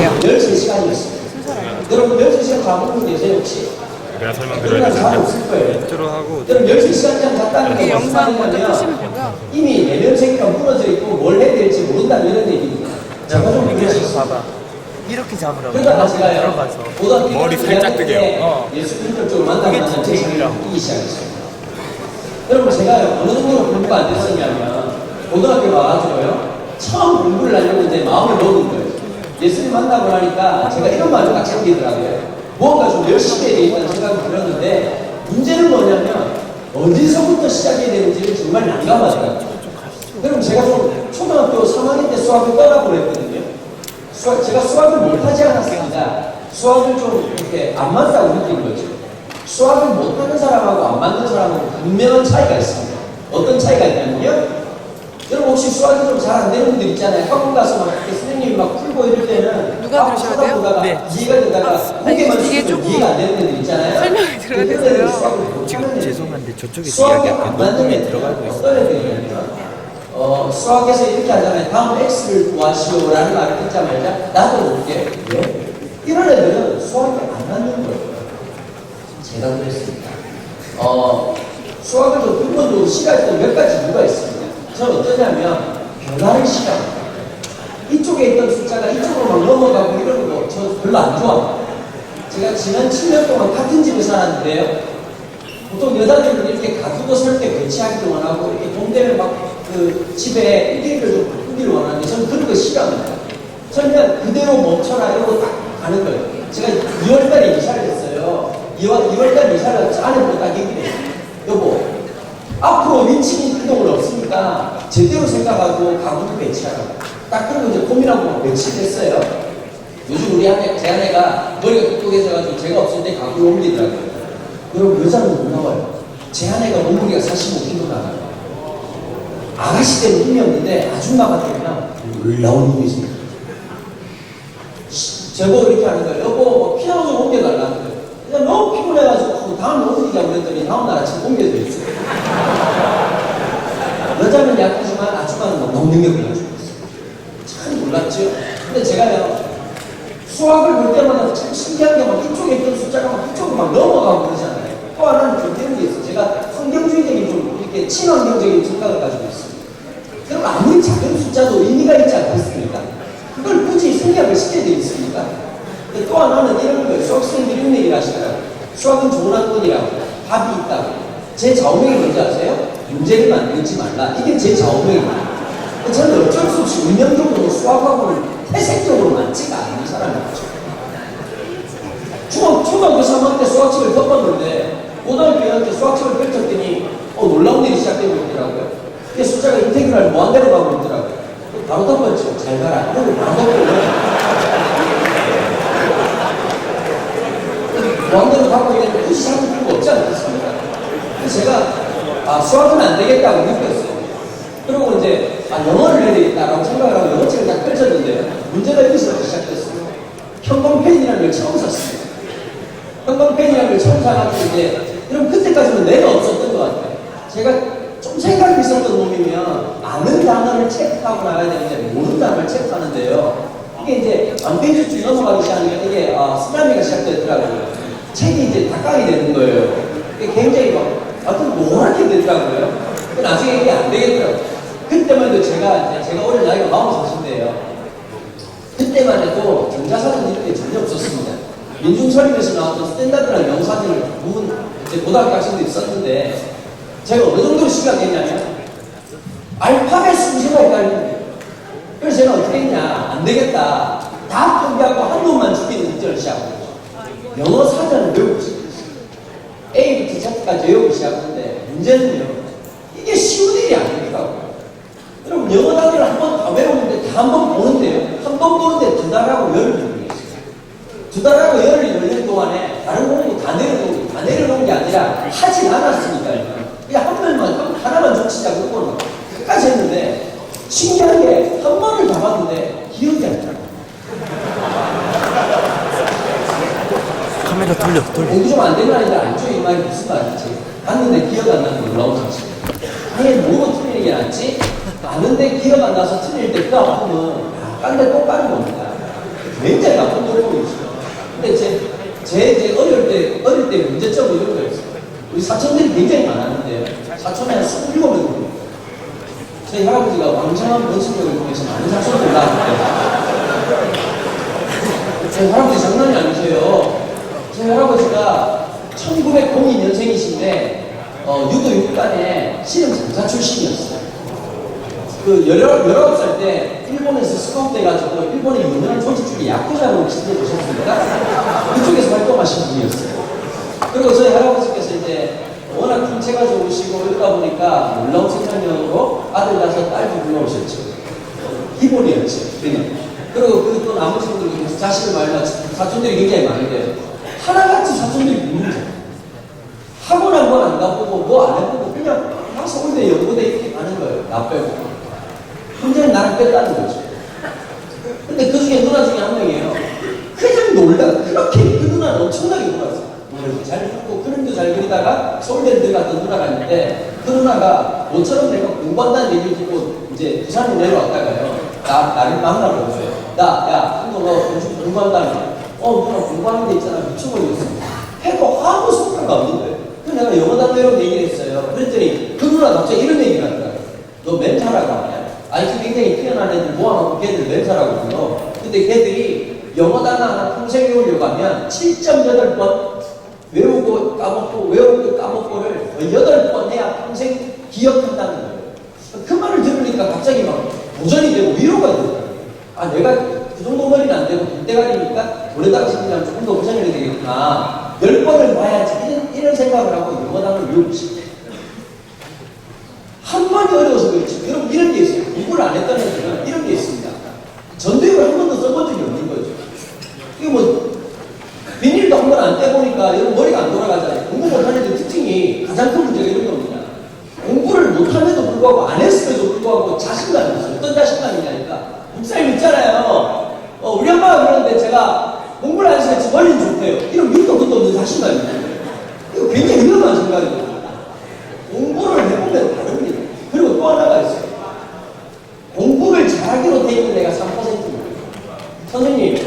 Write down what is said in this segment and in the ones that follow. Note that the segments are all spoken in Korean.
아니에요. 13시간이었어요. 여러분 13시간 가본 분 계세요 혹시? 내가 설명드려야 잘 없을 되는데 거예요. 인트로 하고 여러분 13시간 갔다는 이 게 영상 먼저 뭐냐면 끄시면 되고요. 이미 내면세계가 무너져 있고 뭘 해야 될지 모른다는 이런 얘기입니다. 제가 좀 얘기했어요. 봐봐. 이렇게 잡으라고. 그러다가 제가요 들어가서. 고등학교 머리 살짝 뜨게요. 예수 그리스도를 만나면 그게 디테일이라고. 이기 시작했어요. 여러분 제가 어느 정도로 공부가 안 됐었냐면 고등학교 와가지고요 처음 공부를 하려고 이제 마음을 먹은 거예요. 예수님 만나고 나니까 제가 이런 말을 딱 생기더라고요. 무언가 좀 열심히 해야 되겠다는 생각이 들었는데 문제는 뭐냐면 어디서부터 시작해야 되는지를 정말 난감하더라고요. 그럼 제가 좀 초등학교 3학년 때 수학을 떠나고 그랬거든요. 제가 수학을 못하지 않았습니다. 수학을 좀 이렇게 안 맞다고 느낀 거죠. 수학을 못하는 사람하고 안 맞는 사람하고 분명한 차이가 있습니다. 어떤 차이가 있냐면요. 여러분 혹시 수학이 좀 잘 안 되는 분들 있잖아요. 학원 가서 막 이렇게 선생님이 막 풀고 이럴 때는 누가 들으셔야 돼요? 보다가 네. 이해가 되다가 고개만 이게 숙이면 조금 이해가 안 되는 애들 있잖아요. 설명이 들어야 그런 돼서요. 애들은 수학을 못하는 지금 애들. 죄송한데 저쪽에서 수학이 이야기할게요. 안 맞는 녹음에 애들 들어가고 있어요. 어떤 애들이냐면 수학에서 이렇게 하잖아요. 다음 x를 구하시오라는 말을 듣자마자 나도 모르게 왜? 이런 애들은 수학이 안 맞는 거예요. 제가 그랬습니다. 수학을 좀 근본적으로 싫어했던 몇 가지 이유가 있습니다. 저는 어떠냐면 변화를 싫어합니다. 이쪽에 있던 숫자가 이쪽으로 막 넘어가고 이러는 거 저 별로 안 좋아합니다. 제가 지난 7년 동안 같은 집에 살았는데요. 보통 여자들은 이렇게 가두고 설 때 배치하기를 원하고 이렇게 돈 되면 막 그 집에 1일을 좀 바꾸기를 원하는데 저는 그런 거 싫어합니다. 저는 그냥 그대로 멈춰라 이러고 딱 가는 거예요. 제가 2월달에 이사를 했어요. 2월달 이사를 아내보고 딱 얘기해요. 여보, 앞으로 윈칭이 이동을 없으니까 제대로 생각하고 가구도 배치하라고. 딱 그러고 이제 고민하고 배치했어요. 요즘 우리 제 아내가 머리가 똑똑해져가지고 제가 없을 때 가구를 옮기더라고요. 여러분 여자는 못 나와요. 제 아내가 몸무게가 45kg 나가요. 아가씨 때는 힘이 없는데 아줌마가 되면 놀라운 힘이 있습니다. 저보고 이렇게 하는 거예요. 여보 뭐 피아노 좀 옮겨달라는 거예요. 그냥 너무 피곤해가지고 다음에 옮기자고 그랬더니 다음날 아침 옮겨져 있어요. 여자는 약하지만 아줌마는 너무 능력을 가지고 있어요. 참 놀랐죠? 근데 제가요 수학을 볼 때마다 참 신기한 게 막 이쪽에 있던 숫자가 막 이쪽으로 막 넘어가고 그러잖아요. 또 하나는 좀 되는 게 있어요. 제가 환경주의적인 좀 이렇게 친환경적인 생각을 가지고 있습니다. 그럼 아무리 작은 숫자도 의미가 있지 않겠습니까? 그걸 굳이 생략을 시켜야 되겠습니까? 또 하나는 이런 거예요. 수학생들이 이런 얘기를 하시더라고요. 수학은 좋은 학문이라고. 답이 있다고. 제 좌우명이 뭔지 아세요? 문제를 만들지 말라. 이게 제 좌우명입니다. 저는 어쩔 수 없이 운명적으로 수학학원을 태생적으로 많지가 않은 사람이었죠. 초등학교 3학년 때 수학책을 덮었는데 고등학교 2학년 때 수학책을 펼쳤더니 놀라운 일이 시작되고 있더라고요. 이게 숫자가 인테그랄 무한대로 가고 있더라고요. 바로 덮었죠. 잘 가라. 그리고 바로 덮었어요. 무한대로 가고 있는데 굳이 찾을 필요가 없지 않겠습니까? 그래서 제가 수학은 안 되겠다고 느꼈어요. 그리고 이제 영어를 해야 되겠다라고 생각을 하고 영어책을 딱 펼쳤는데요. 문제가 여기서 시작됐어요. 형광펜이라는 걸 처음 샀습니다. 형광펜이라는 걸 처음 사가지고 이제 그럼 그때까지는 내가 없었던 것 같아요. 제가 좀 생각이 있었던 놈이면 아는 단어를 체크하고 나가야 되는데 모르는 단어를 체크하는데요. 이게 이제 완페이지 쭉 넘어가기 시작하니까 이게 쓰나미가 시작되더라고요. 책이 이제 닭강이 되는 거예요. 이게 굉장히 어떤 노랗게 되더라고요. 나중에 이게 안 되겠더라고요. 그때만 해도 제가 올해 나이가 40인데요. 그때만 해도 경자사전 이런 게 전혀 없었습니다. 민중설립에서 나왔던 스탠다드라는 영사진을 부분 이제 고등학교 학생들이 썼는데 제가 어느 정도로 심각했냐면 알파벳 순서가 헷갈리는 거예요. 그래서 제가 어떻게 했냐, 안 되겠다. 다 포기하고 한 놈만 죽이는 문제를 시작한 거죠. 영어 사전을 외우고 시작했어요. A부터 Z까지 외우고 시작하는데 문제는요, 이게 쉬운 일이 아니더라고요. 여러분 영어 단어를 한 번 다 외우는데 다 한 번 보는데요. 한 번 보는데 2달하고 열흘 걸리겠어요. 2달하고 열흘이 걸리는 동안에 다른 공부 다 내려놓은 게 아니라 하진 않았으니까요. 그냥 하나만 족치자 그러고는 끝까지 했는데 신기한 게 한 번을 다 봤는데 기억이 안 나요. 카메라 돌려. 공부 좀 안 되는 아이들 알죠? 이 말이 무슨 말인지. 봤는데 기억 안 나는 놀라운 사실. 아예 뭐로 틀리는 게 낫지? 아는데 기억 안 나서 틀릴 때 그 아픔은 딴 데 또 까는 겁니다. 굉장히 나쁜 노력이었어요. 근데 이제 어릴 때 문제점은 이런 거였어요. 우리 사촌들이 굉장히 많았는데, 사촌에 한 27명이 저희 할아버지가 왕성한 번식력을 통해서 많은 사촌을 낳았는데, 저희 할아버지 장난이 아니세요. 저희 할아버지가 1902년생이신데, 유도 육단의 신흥 장사 출신이었어요. 그 19살 때 일본에서 스카우트 해가지고 일본의 유명한 조직 중에 야쿠자로 지도해 보셨습니까? 그쪽에서 활동하신 분이었어요. 그리고 저희 할아버지께서 이제 워낙 큰 체가 좋으시고 이러다 보니까 놀라운 생산력으로 아들 낳아서 딸도 불러오셨죠. 기본이었죠. 그리고 그 또 나머지 분들이 자식을 많이 낳고 사촌들이 굉장히 많은데 하나같이 사촌들이 굶는 거예요. 학원 한 번 안 가보고 뭐 안 해보고 그냥 다 서울대 연고대 이렇게 가는 거예요. 나 빼고. 혼자는 나를 뺐다는 거죠. 근데 그 중에 누나 중에 한 명이에요. 그냥 놀다. 그렇게 그 누나는 엄청나게 놀았어요. 노래도 잘 듣고 그림도 잘 그리다가 서울대 들어갔던 누나가 있는데 그 누나가 모처럼 내가 공부한다는 얘기를 듣고 이제 부산에 내려왔다가요. 나를 만나러 오세요. 야, 한국 너 공부한다며. 누나 공부하는 데 있잖아. 미쳐버리겠어. 해도 아무 성과가 없는데. 그래서 내가 영어 단어로 얘기를 했어요. 그랬더니 그 누나 갑자기 이런 얘기를 하더라고요. 너 멘탈하고 하냐? 아니, 굉장히 뛰어난 애들 모아놓고 걔들 멘탈하고 불러. 근데 걔들이 영어 단어 하나 평생 외우려고 하면 7.8번 외우고 까먹고 외우고 까먹고를 8번 해야 평생 기억한다는 거예요. 그 말을 들으니까 갑자기 막 도전이 되고 위로가 되더라고요. 아, 내가 그 정도 머리는 안 되고 굴대가리니까 올해다가 생기면 조금 더 고생을 해야 되겠구나. 10번을 봐야지. 이런 생각을 하고 영어 단어를 외우고 싶어요. 한 번이 어려워서 그렇지. 여러분, 이런 게 있어요. 공부를 안 했다는 애들은 이런 게 있습니다. 전도역을 한 번도 써본 적이 없는 거죠. 이거 뭐, 비닐도 한 번 안 떼보니까 여러분 머리가 안 돌아가잖아요. 공부 못하는 애들 특징이 가장 큰 문제가 이런 겁니다. 공부를 못함에도 불구하고 안 했음에도 불구하고 자신감이 있어요. 어떤 자신감이냐니까. 목사님 있잖아요. 우리 엄마가 그러는데 제가 공부를 안 해서 머리는 좋대요. 이런 밑도 끝도 없는 자신감이 있어요. 이거 굉장히 위험한 생각이거든요. 공부를 해보면 다릅니다. 그리고 또 하나가 있어요. 공부를 잘하기로 돼 있는 애가 3%입니다. 선생님,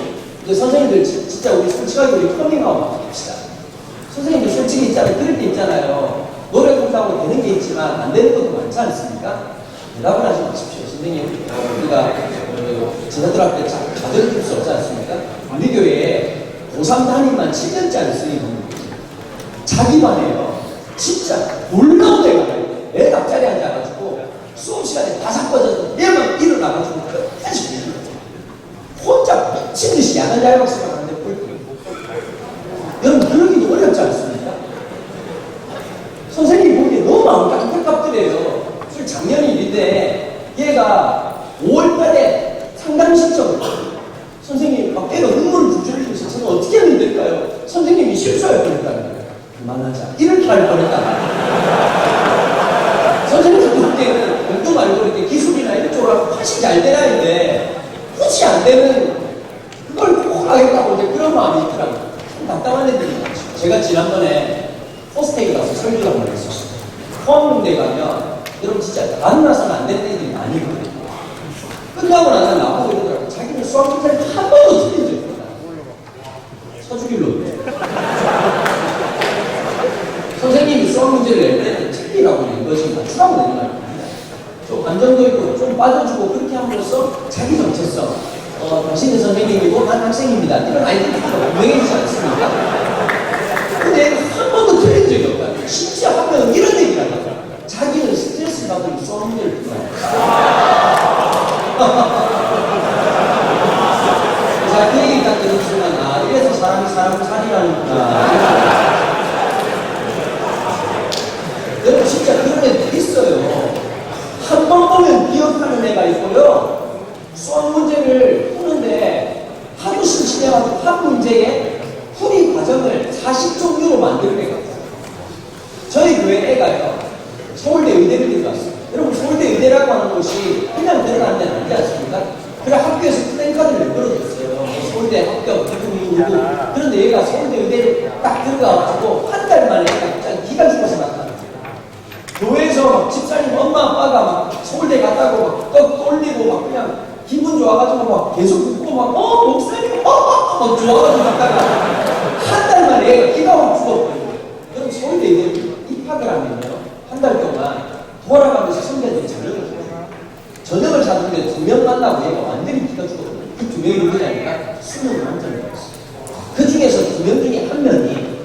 이제 선생님들 진짜 우리 솔직하게 우리 커밍아웃 합시다. 선생님들 솔직히 있잖아요. 그럴 때 있잖아요. 노력한다고 되는 게 있지만 안 되는 것도 많지 않습니까? 대답을 하지 마십시오. 선생님, 우리가 제자들한테 가르칠 수 없지 않습니까? 우리 교회에 고3 담임만 7년짜리 선생님입니다. 자기 반에요. 진짜 놀라운 애가 애 앞자리에 앉아가지고 수업 시간에 바삭 꺼져서 얘만 일어나가지고 끝까지 공부를 해요. 혼자 미친 듯이 야간 자율학습을 하는데 꿀꿀. 여러분, 그러기도 어렵지 않습니까? 선생님이 보기에 너무 마음이 안타깝더래요. 작년 일인데 얘가 5월달에 상담 신청을 선생님 막 애가 눈물을 줄줄 흘리면서 저는 어떻게 하면 될까요? 선생님이 실수할 뻔했다는 거예요. 그만하자. 이렇게 할 뻔했다. 선생님도 그때는 공부 말고 이렇게 기술이나 이런 쪽으로 훨씬 잘 되라 했는데 굳이 안 되는 그걸 꼭 하겠다고 이제 그런 마음이 있더라고요. 참 답답한 애들이 많죠. 제가 지난번에 포스텍에 가서 설교를 한번 했었어요. 포항공대 가면 여러분 진짜 만나서는 안 되는 애들이 많이 있거든요. 끝나고 나서 나와서 이러더라고요. 자기는 수학 문제를 한 번도 틀린 적이 없다. 서주길로. 선생님이 수학 문제를 낼 때는 틀리라고 낸 것이 맞추라고 낸 거 아닙니다. 좀 안정도 있고 좀 빠져주고 그렇게 함으로써 자기 정체성. 당신은 선생님이고 난 학생입니다. 이런 아이들이 유명해지지 않습니까? 근데 한 번도 틀린 적이 없다. 심지어 한 명은 이런 얘기를 하더라고요. 자기는 스트레스 받으면 수학 문제를 풀어요. 자, 그 얘기 딱 들은 순간, 이래서 사람이 사람을 살이라는구나. 여러분, 진짜 그런 애들 있어요. 한 번 보면 기억하는 애가 있고요. 수학 문제를 푸는데 하루 실시해가지고 한 문제에 풀이 과정을 40종류로 만드는 애가 있어요. 저희 교회 애가요. 서울대 의대를 들어갔어요. 여러분, 서울대 의대라고 하는 곳이 그냥 들어가는 데는 아니지 않습니까? 그래 학교에서 플랜카드를 만들어줬어요. 서울대 합격, 기쁨이 울고. 그런데 얘가 서울대 의대를 딱 들어가가지고 한 달 만에 약간 기가 죽어서 나타났어요. 교회에서 막 집사님, 엄마, 아빠가 막 서울대 갔다고 막 떡 돌리고 막 그냥 기분 좋아가지고 막 계속 웃고 막 목사님 막 좋아가지고 있다가 한 달 만에 애가 기가 확 죽어버려요. 그럼 서울대 입학을 하면요. 한 달 동안 돌아가면서 선배들이 저녁을 해요. 저녁을 잤는데 2명 만나고 얘가 완전히 기가 죽었거든요. 그 2명이 누구냐니까 수능을 완전히 했어요. 그 중에서 2명 중에 한 명이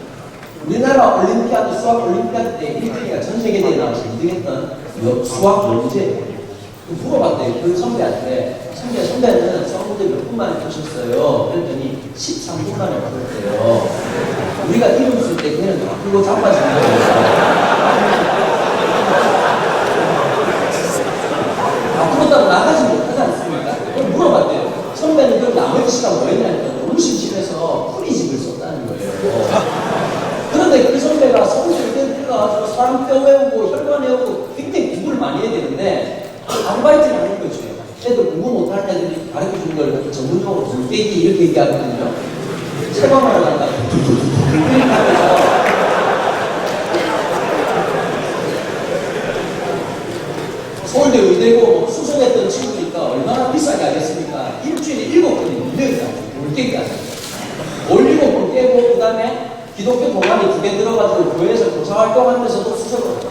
우리나라 올림피아드, 수학 올림피아드 때 1등이가 전 세계대회 나와서 2등했던 수학 문제 물어봤대요. 그 선배한테. 선배는 수학 문제 몇 분 만에 푸셨어요? 그랬더니 13분 만에 풀었대요. 우리가 이름 쓸 때 걔는 다 풀고 자빠진 거예요. 앞으로도 나가지 못하지 않습니까? 그걸 물어봤대요. 선배는 그럼 나머지 시간 뭐 했냐니까 너무 심심해서 풀이집을 썼다는 거예요. 그런데 그 선배가 서울대 들어가서 사람 뼈 외우고 혈관 외우고 굉장히 공부를 많이 해야 되는데 아르바이트를 하는 거죠. 애들 공부 못하는 애들이 가르쳐주는 걸 전문적으로 돌깨기 이렇게 얘기하거든요. 체감하러 간다. 서울대 의대고 수성했던 친구니까 얼마나 비싸게 하겠습니까? 일주일에 7번이 문제가 돌깨기 하잖아요. 올 7번 깨고 그 다음에 기독교 동아리 2개 들어가지고 교회에서 교사활동하면서도 수석을 해요.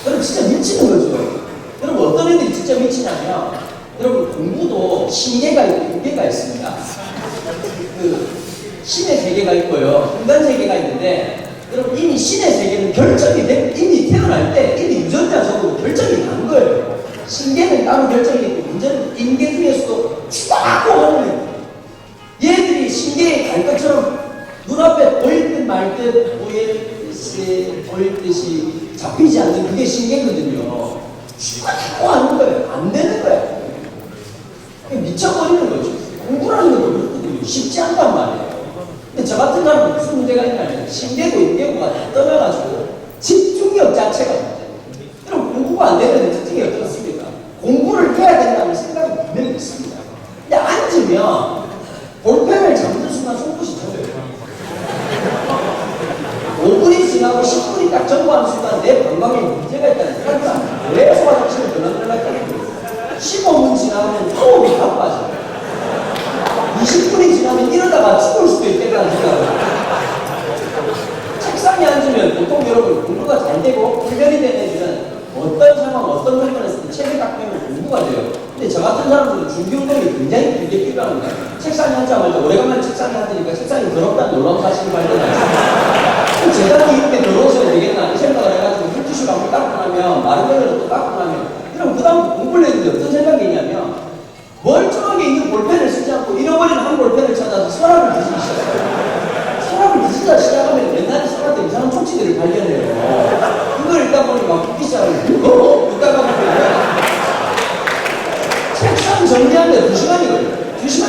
그럼 진짜 미치는 거죠. 여러분 어떤 애들이 진짜 미치냐면 여러분 공부도 신계가 있고 인계가 있습니다. 그 신의 세계가 있고요. 인간 세계가 있는데 여러분 이미 신의 세계는 결정이 된 이미 태어날 때 이미 유전자 적으로 결정이 난 거예요. 신계는 따로 결정이 있고 문제는 인계 중에서도 추가하고 하는 거예요. 얘들이 신계에 갈 것처럼 눈앞에 보일 듯 말 듯 보일 듯이 잡히지 않는 그게 신계거든요. 추가하고 하는 거예요. 안 되는 거예요. 미쳐버리는 거죠. 공부라는 것도 그렇거든요. 쉽지 않단 말이에요. 근데 저 같은 사람은 무슨 문제가 있냐면 신계고 인계고가 다 떠나가지고 집중력 자체가 문제예요. 그럼 공부가 안 되는 특징이 어떻습니까? 공부를 해야 된다는 생각이 분명히 있습니다. 근데 앉으면 볼펜을 잡는 순간 손끝이 젖어요. 5분이 지나고 10분이 딱 점거하는 순간 내 건강에 문제가 있다는 생각이 왜 소화장치를 변화를 15분 지나면 호흡이 바빠져요. 20분이 지나면 이러다가 죽을 수도 있겠다는 생각을. 책상에 앉으면 보통 여러분 공부가 잘 되고 훈련이 된 애들은 어떤 상황, 어떤 물건에서든 책을 딱 펴면 공부가 돼요. 근데 저 같은 사람들은 준비 운동이 굉장히 길게 필요합니다. 책상에 앉자마자 오래간만에 책상에 앉으니까 책상이 더럽다는 놀라운 사실을 발견하죠. 재단이 이렇게 더러워서야 되겠나 이 생각을 해가지고 물티슈로 한번 닦고 나면 마른 걸로 또 닦고 나면 그럼 그 다음 공부를 했는데 어떤 생각이 있냐면 멀쩡하게 있는 볼펜을 쓰지 않고 잃어버린 한 볼펜을 찾아서 서랍을 뒤지기 시작해요. 서랍을 뒤지다 시작하면 옛날에 서랍에 이상한 촉지들을 발견해요. 그걸 읽다 보니까 듣기 시작을 읽다가 보니까 책상 정리하는데 2시간이 걸려요. 2시간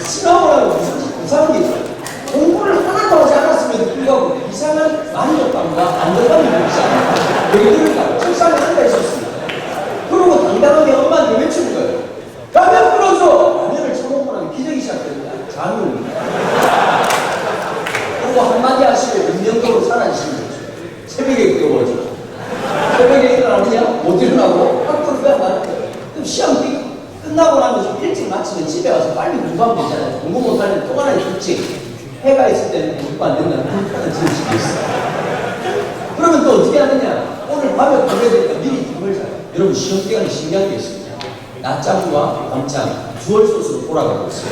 지나오라고 무슨 이상한 게 있어요. 공부를 하나도 하지 않았음에도 불구하고 이상한 만족감과 안정감이 들기 시작합니다. 왜 그럴까? 책상에 앉아 있었습니다. 그러고 당당하게 엄마한테 외치는 거예요. 라면 끓여줘! 라면을 처먹고 나면 기적이 시작됩니다. 장면입니다. 그리고 한마디 하시고 운명적으로 사라지시는 거죠. 새벽에 깨워져. 새벽에 일어나느냐? 못 일어나고 학교를 빼야 가는 거예요. 그럼 시험 끝나고 나면 좀 일찍 마치면 집에 와서 빨리 공부하면 되잖아요. 공부 못하면 또 하나의 특징. 해가 있을 때는 공부 안 된다는 불편한 진실이 있어요. 그러면 또 어떻게 하느냐? 오늘 밤에 공부해야 되니까 미리 잠을 자요. 여러분 시험 기간에 신기한 게 있습니다. 낮잠과 밤잠 듀얼 소스로 돌아가고 있어요.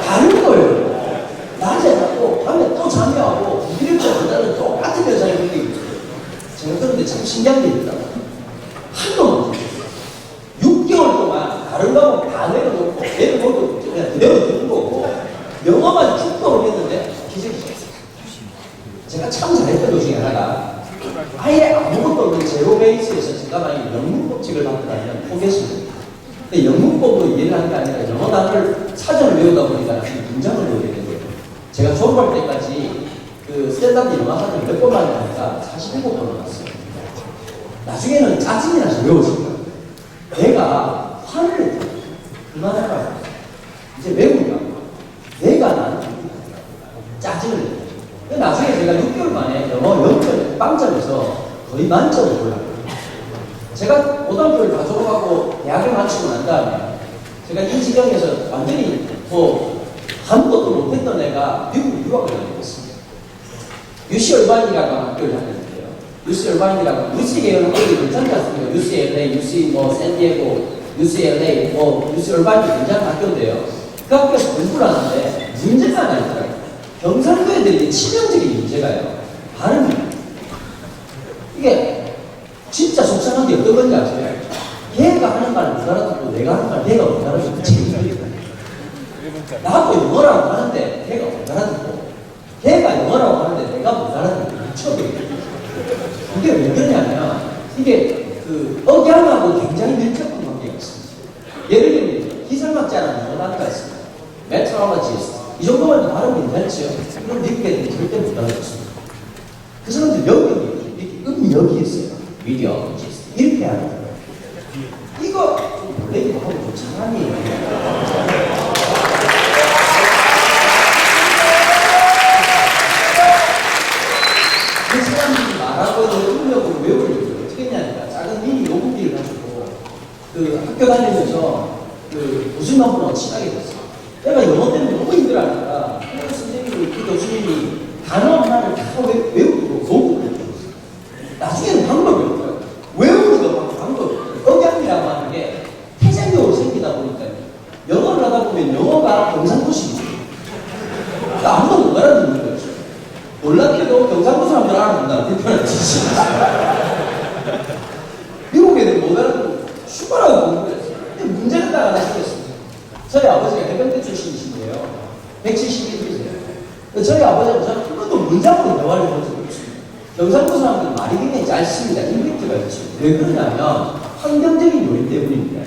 다른 거예요. 낮에 자고 밤에 또 잠이하고 일일째 보다는 똑같은 여자의 느낌이 있어요. 제가 그런데 참 신기한 게 있다. 한동안 6개월 동안 다른 과목 다 내려놓고 내려놓고 그냥 그대로 듣는 거고 영어만 쭉 떠오르겠는데 기적이 있었어요. 제가 참 잘했던 것 중에 하나가 아예 아무것도 없는 제로 베이스에서 제가 만약에 영문법칙을 받는다면 포기했습니다. 근데 영문법으로 이해를 하는 게 아니라 영어 단어를 사전을 외우다 보니까 문장을 외우게 된 거예요. 제가 졸업할 때까지 그 스탠다드 영어 사전을 몇 번 받으니까 47번을 봤어요. 나중에는 짜증이 나서 외워집니다. 내가 화를 냈다. 그만하라고. 이제 외우니까 내가 나는 짜증을 냈다. 나중에 제가 6개월 만에 영어 0점 빵점에서 거의 만점을 골랐거든요. 제가 고등학교를 다 졸업하고 대학을 마치고 난 다음에 제가 이 지경에서 완전히 뭐 아무것도 못했던 애가 미국 유학을 가게 됐습니다. UC 얼반이라고 하는 학교를 다녔는데요. UC 얼반이라고 UC 계열 학교들이 괜찮지 않습니까? UCLA, UC 뭐 샌디에고, UCLA, 뭐 UC 얼반이 괜찮은 학교인데요. 그 학교에서 공부를 하는데 문제가 하나 있더라고요. 경상도 애들이 치명적인 문제가요. 발음입니다. 이게 진짜 속상한 게 어떤 건지 아세요? 걔가 하는 말을 못 알아듣고 내가 하는 말 걔가 못 알아듣고 지금 소리가 나도 영어라고 하는데 걔가 못 알아듣고 걔가 영어라고 하는데 내가 못 알아듣고 미쳐버려요. 이게 왜 그러냐면 이게 그 억양하고 굉장히 밀접한 관계가 있습니다. 예를 들면 기상학자라는 영어단어가 있습니다. meteorologist 이 정도만 발음 괜찮지요? 그럼 미국 애들이 절대 못 알아듣습니다. 그 사람들 영역이 이렇게 음역이 있어요. meteorologist 이렇게 하는 거예요. 이거 놀래기도 하고 좀 장난이에요. 그 사람들이 말하고 있는 음력으로 외우려고 어떻게 했냐니까 작은 미니 녹음기를 가지고 그 학교 다니면서 그 교수님하고 친하게 됐어요. 내가 영어 때문에 너무 힘들어하니까 그 선생님이 그 교수님이 단어 하나를 다 외우도록 녹음을 해줬어요. 나중에는 방법이 없어요. 외우는 거 방법이 없어요. 억양이라고 하는 게 태생적으로 생기다 보니까 영어를 하다 보면 영어가 경상도식이에요. 아무도 못 알아듣는 거죠. 놀랍게도 경상도 사람들 알아듣는다. 불편한 짓이 미국 애들 못 알아듣고 슈퍼라고 공부했어요. 근데 문제는 딱 하나 생겼습니다. 저희 아버지가 해병대 출신이신데요. 171세예요. 저희 아버지하고 저는 한 번도 문장으로 대화를 해본 적이 없습니다. 경상도 사람들은 말이 굉장히 짧습니다. 임팩트가 있죠. 왜 그러냐면 환경적인 요인 때문입니다.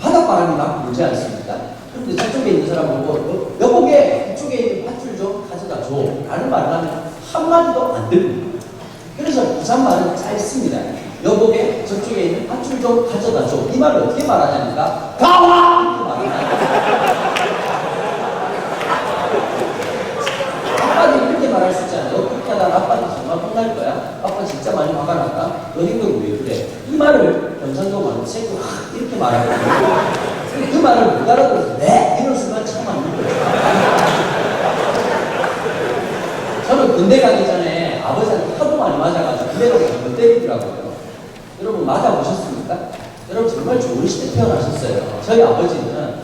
바닷바람이 막 불지 않습니까? 그런데 저쪽에 있는 사람 보고 여보게 이쪽에 있는 밧줄 좀 가져다 줘 라는 말을 하면 한마디도 안 들립니다. 그래서 부산 말은 짧습니다. 여보게 저쪽에 있는 밧줄 좀 가져다 줘. 이 말을 어떻게 말하냐니까 가와! 이렇게 말합니다. 아빠도 이렇게 말할 수 있잖아요. 어떻게 하다 아빠는 정말 혼날 거야. 아빠 진짜 많이 화가 났다. 너희는 왜 그래? 이 말을 경상도 말로 새고 이렇게 말하거든요. 그 말을 못 알아들어서 네? 이런 순간 참 안 믿어요. 저는 군대 가기 전에 아버지한테 하도 많이 맞아가지고 군대 가서 한번 때리더라고요. 여러분 맞아보셨습니까? 여러분 정말 좋은 시대 태어나셨어요. 저희 아버지는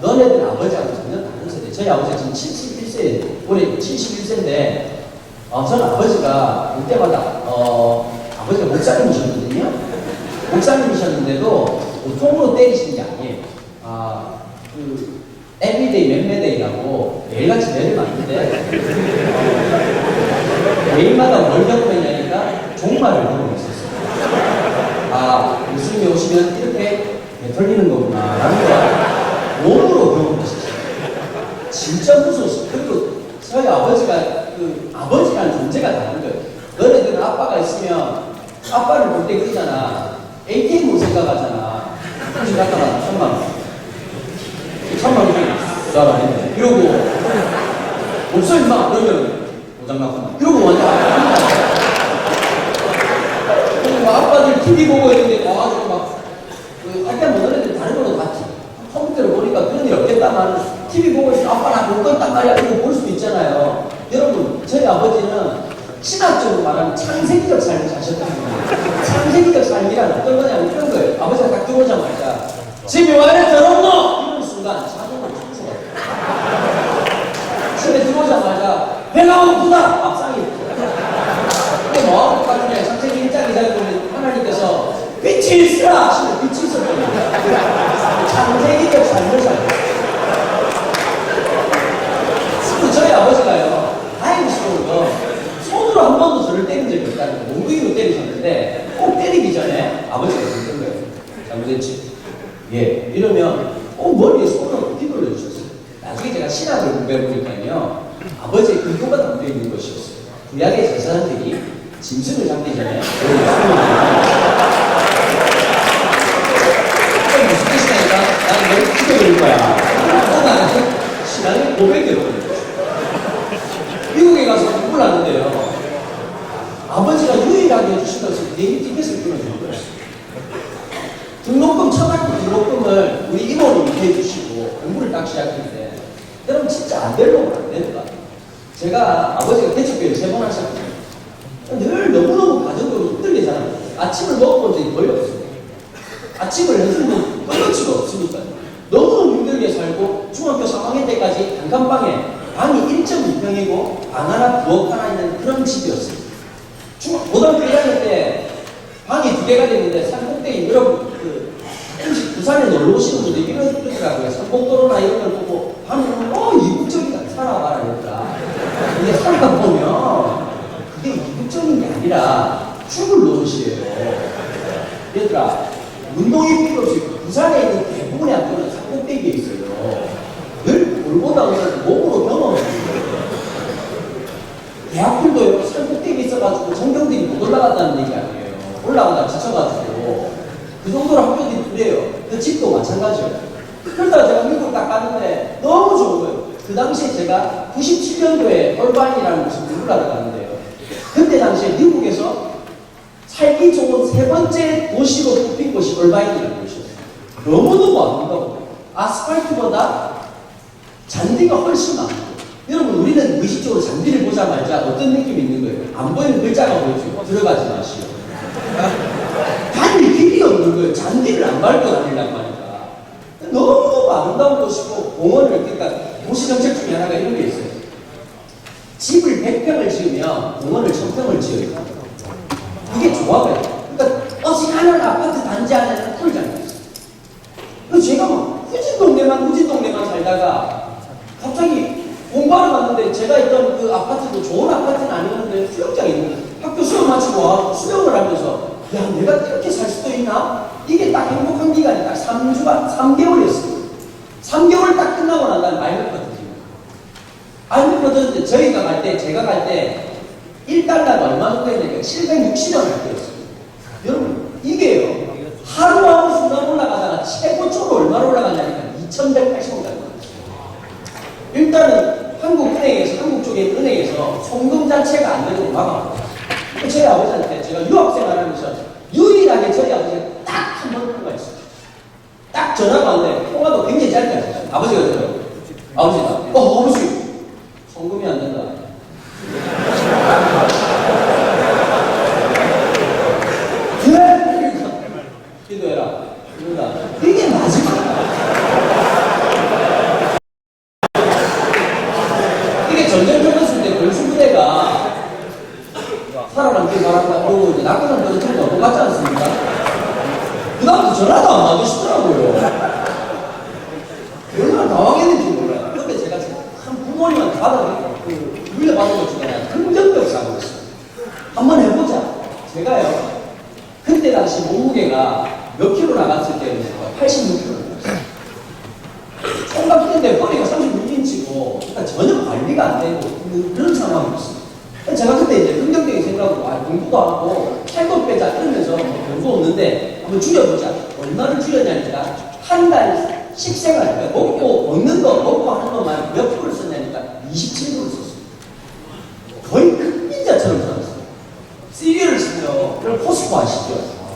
너네들 아버지하고 전혀 다른 세대. 저희 아버지가 지금 71세, 올해 71세인데 저는 아버지가 올 때마다 아버지가 목사님이셨거든요. 목사님이셨는데도 보통으로 때리시는 게 아니에요. 그 에브리데이 맴매데이라고 매일같이 매를 맞는데 매일마다 뭘 경험했냐니까 종말을 경험했었어요. 예수님이 오시면 이렇게 털리는 거구나 라는 걸 몸으로 경험했었어요. 진짜 무서웠어요. 그리고 저희 아버지가 그 아버지라는 존재가 다른 거예요. 너네들은 아빠가 있으면 아빠를 볼 때 그러잖아. ATM으로 생각하잖아. 혹시 갖다 놔, 1000만 원. 1000만 원 쏴라 했네. 이러고 없어 임마. 그러면 고장났구나. 이러고 완전 그리고 아빠들 TV 보고 있는데 와가지고 막그 할때 뭐 너네들 다른 걸로 봤지. 컴퓨터를 보니까 그런 일 없겠다만 TV 보고 있으면 아빠 나 볼 거있단 말이야. 이거 볼 수도 있잖아요. 여러분 저희 아버지는 신학적으로 말하면 창세기적 삶을 사셨던 거예요. 창세기적 삶이란 어떤 거냐면 이런 거예요. 아버지가 딱 들어오자마자 집에 왜 이래 더럽노? 이런 순간 자동으로 청소가 돼요. 집에 들어오자마자 배가 고프다! 밥상이 근데 뭐하고 똑같으냐. 창세기 1장에 보면 하나님께서 빛이 있으라! 하시면 빛이 있었거든요. 창세기적 삶을 살아요. 저희 아버지가요, 다행스러운 건 손으로 한 번도 저를 때린 적이 없다는 거예요. 몽둥이로 때리셨는데 꼭 때리기 전에 아버지가 그랬던 거예요. 잘못했지? 예. 이러면 머리에 손으로 휘둘러주셨어요. 나중에 제가 신학을 공부해보니까요, 아버지의 근거가 담겨있는 것이었어요. 구약의 제사장들이 짐승을 잡기 전에 머리에 손을 무슨 뜻이냐니까 나는 너를 죽여버릴 거야. 나는 신앙의 고백이었거든요. 미국에 가서 공부를 하는데요. 아버지가 유일하게 해주신다고 해서 내일 티켓을 끊어준 거예요. 등록금, 초등학교 등록금을 우리 이모님이 해주시고 공부를 딱 시작했는데 여러분 진짜 안 되려고 안 되는 거 같아요. 제가 아버지가 대척교회를 3번 하셨거든요. 늘 너무너무 가정적으로 힘들게 자라요. 아침을 먹어본 적이 거의 없어요. 아침을 해주는 끊어치가 없으니까 너무너무 힘들게 살고 중학교 3학년 때까지 단칸방에 방이 1.2평이고 방 하나 부엌 하나 있는 그런 집이었어요. 고등학교 1학년 때 방이 2개가 됐는데 산꼭대기 여러분 가끔씩 부산에 놀러 오시는 분들이 이러더라고요. 산복도로나 이런 걸 보고 방은 이국적이다 살아봐라 얘들아. 근데 살아보면 그게 이국적인 게 아니라 죽을 노릇이에요. 얘들아 운동이 필요 없이 부산에 있는 대부분의 학교는 산꼭대기에 있어요. 늘 돌보다 보면 몸으로 경험을 해요. 대학들도 산꼭대기에 있어가지고 전경들이 못 올라갔다는 얘기 아니에요. 올라가다 지쳐가지고 그 정도로 학교들이 그래요. 그 집도 마찬가지예요. 그러다가 제가 미국 딱 갔는데 너무 좋은 거예요. 그 당시에 제가 97년도에 얼바인이라는 곳을 미국을 하러 갔는데요. 그때 당시에 미국에서 살기 좋은 3번째 도시로 뽑힌 곳이 얼바인이라는 곳이었어요. 너무너무 아름다워. 아스팔트보다 잔디가 훨씬 많아요. 여러분 우리는 무의식적으로 잔디를 보자마자 어떤 느낌이 있는 거예요? 안 보이는 글자가 보이죠. 들어가지 마시오. 다닐 길이 없는 거예요. 잔디를 안 밟고 다니란 말이야. 너무너무 아름다운 곳이고 공원을 그러니까 도시정책 중에 하나가 이런 게 있어요. 집을 100평을 지으면 공원을 1000평을 지어요. 이게 조합이에요. 그러니까 어지간한 아파트 단지 안에는 꿀장이 있어요. 그래서 제가 막 후진 동네만 살다가 갑자기 공부하러 갔는데 제가 있던 그 아파트도 좋은 아파트는 아니었는데 수영장이 있는 거예요. 학교 수영 마치고 와 수영을 하면서 야 내가 이렇게 살 수도 있나? 이게 딱 행복한 기간이 딱 3개월이었어요. 3개월 딱 끝나고 난 다음에 알겠거든요. 알겠거든요. 제가 갈 때 1달러가 얼마 정도 했냐면 760원 할 때였어요. 여러분 이게요. 하루하루 순간 올라가다가 최고점으로 얼마나 올라가냐니까 2180원까지 올라갔어요. 일단은 한국 쪽에 은행에서 송금 자체가 안 되도록 막아놨어요. 저희 아버지한테 제가 유학생활 하면서 유일하게 저희 아버지가 딱 한 번 통화가 있어요. 딱 전화가 왔는데 통화도 굉장히 짧게 하셨어요. 아버지가 그래요. 아버지가 아버지 송금이 안 된다. 그래? 기도해라. 그러다 이게 마지막이야. 이게 전쟁 끝났을 때 권수부대가 살아남길 바란다. 그리고 이제 낙하산 떨어지는 거 똑같지 않습니까? 그 다음부터 전화도 안 받으시더라고요. 얼마나 당황했는지 몰라요. 그때 제가 한 부모님한테 물려받은 것 중에 하나 긍정적 사고를 했어요. 한번 해보자. 제가요. 그때 당시 몸무게가 몇 킬로 나갔을 때는 86킬로 나갔어요. 총각 뛰는데 허리가 36인치고 그러니까 전혀 관리가 안 되고 그런 상황이었어요. 제가 그때 이제 긍정적인 생각으로 공부도 하고 살도 빼자 이러면서 별거 없는데 한번 줄여보자. 얼마를 줄였냐니까 한 달 식생활 먹는 거 먹고 하는 것만 몇 프로를 썼냐니까 27%를 썼어요. 거의 극빈자처럼 살았어요. 시리얼을 쓰면 그럼 포스코 아시죠?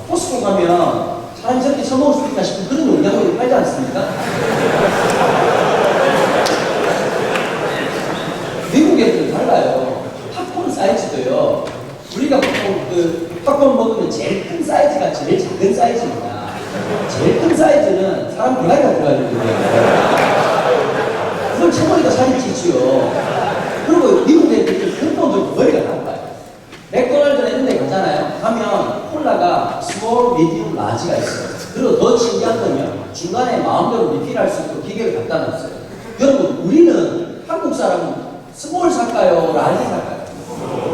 포스코 가면 사람이 저렇게 처먹을 수 있나 싶은 그런 용량으로 팔지 않습니까? 미국 애들은 달라요. 팝콘 사이즈도요. 우리가 보통 그 팝콘 먹으면 제일 큰 사이즈가 제일 작은 사이즈입니다. 제일 큰 사이즈는 사람 배가리가 들어가야 되거든요. 그걸 쳐버리니까 살이 찌지요. 그리고 미국 애들이 근본적으로 머리가 나빠요. 맥도날드나 이런 데 가잖아요. 가면 콜라가 스몰, 미디움, 라지가 있어요. 그리고 더 신기한 건요. 중간에 마음대로 리필할 수 있도록 기계를 갖다 놨어요. 여러분 우리는 한국 사람은 스몰 살까요? 라지 살까요?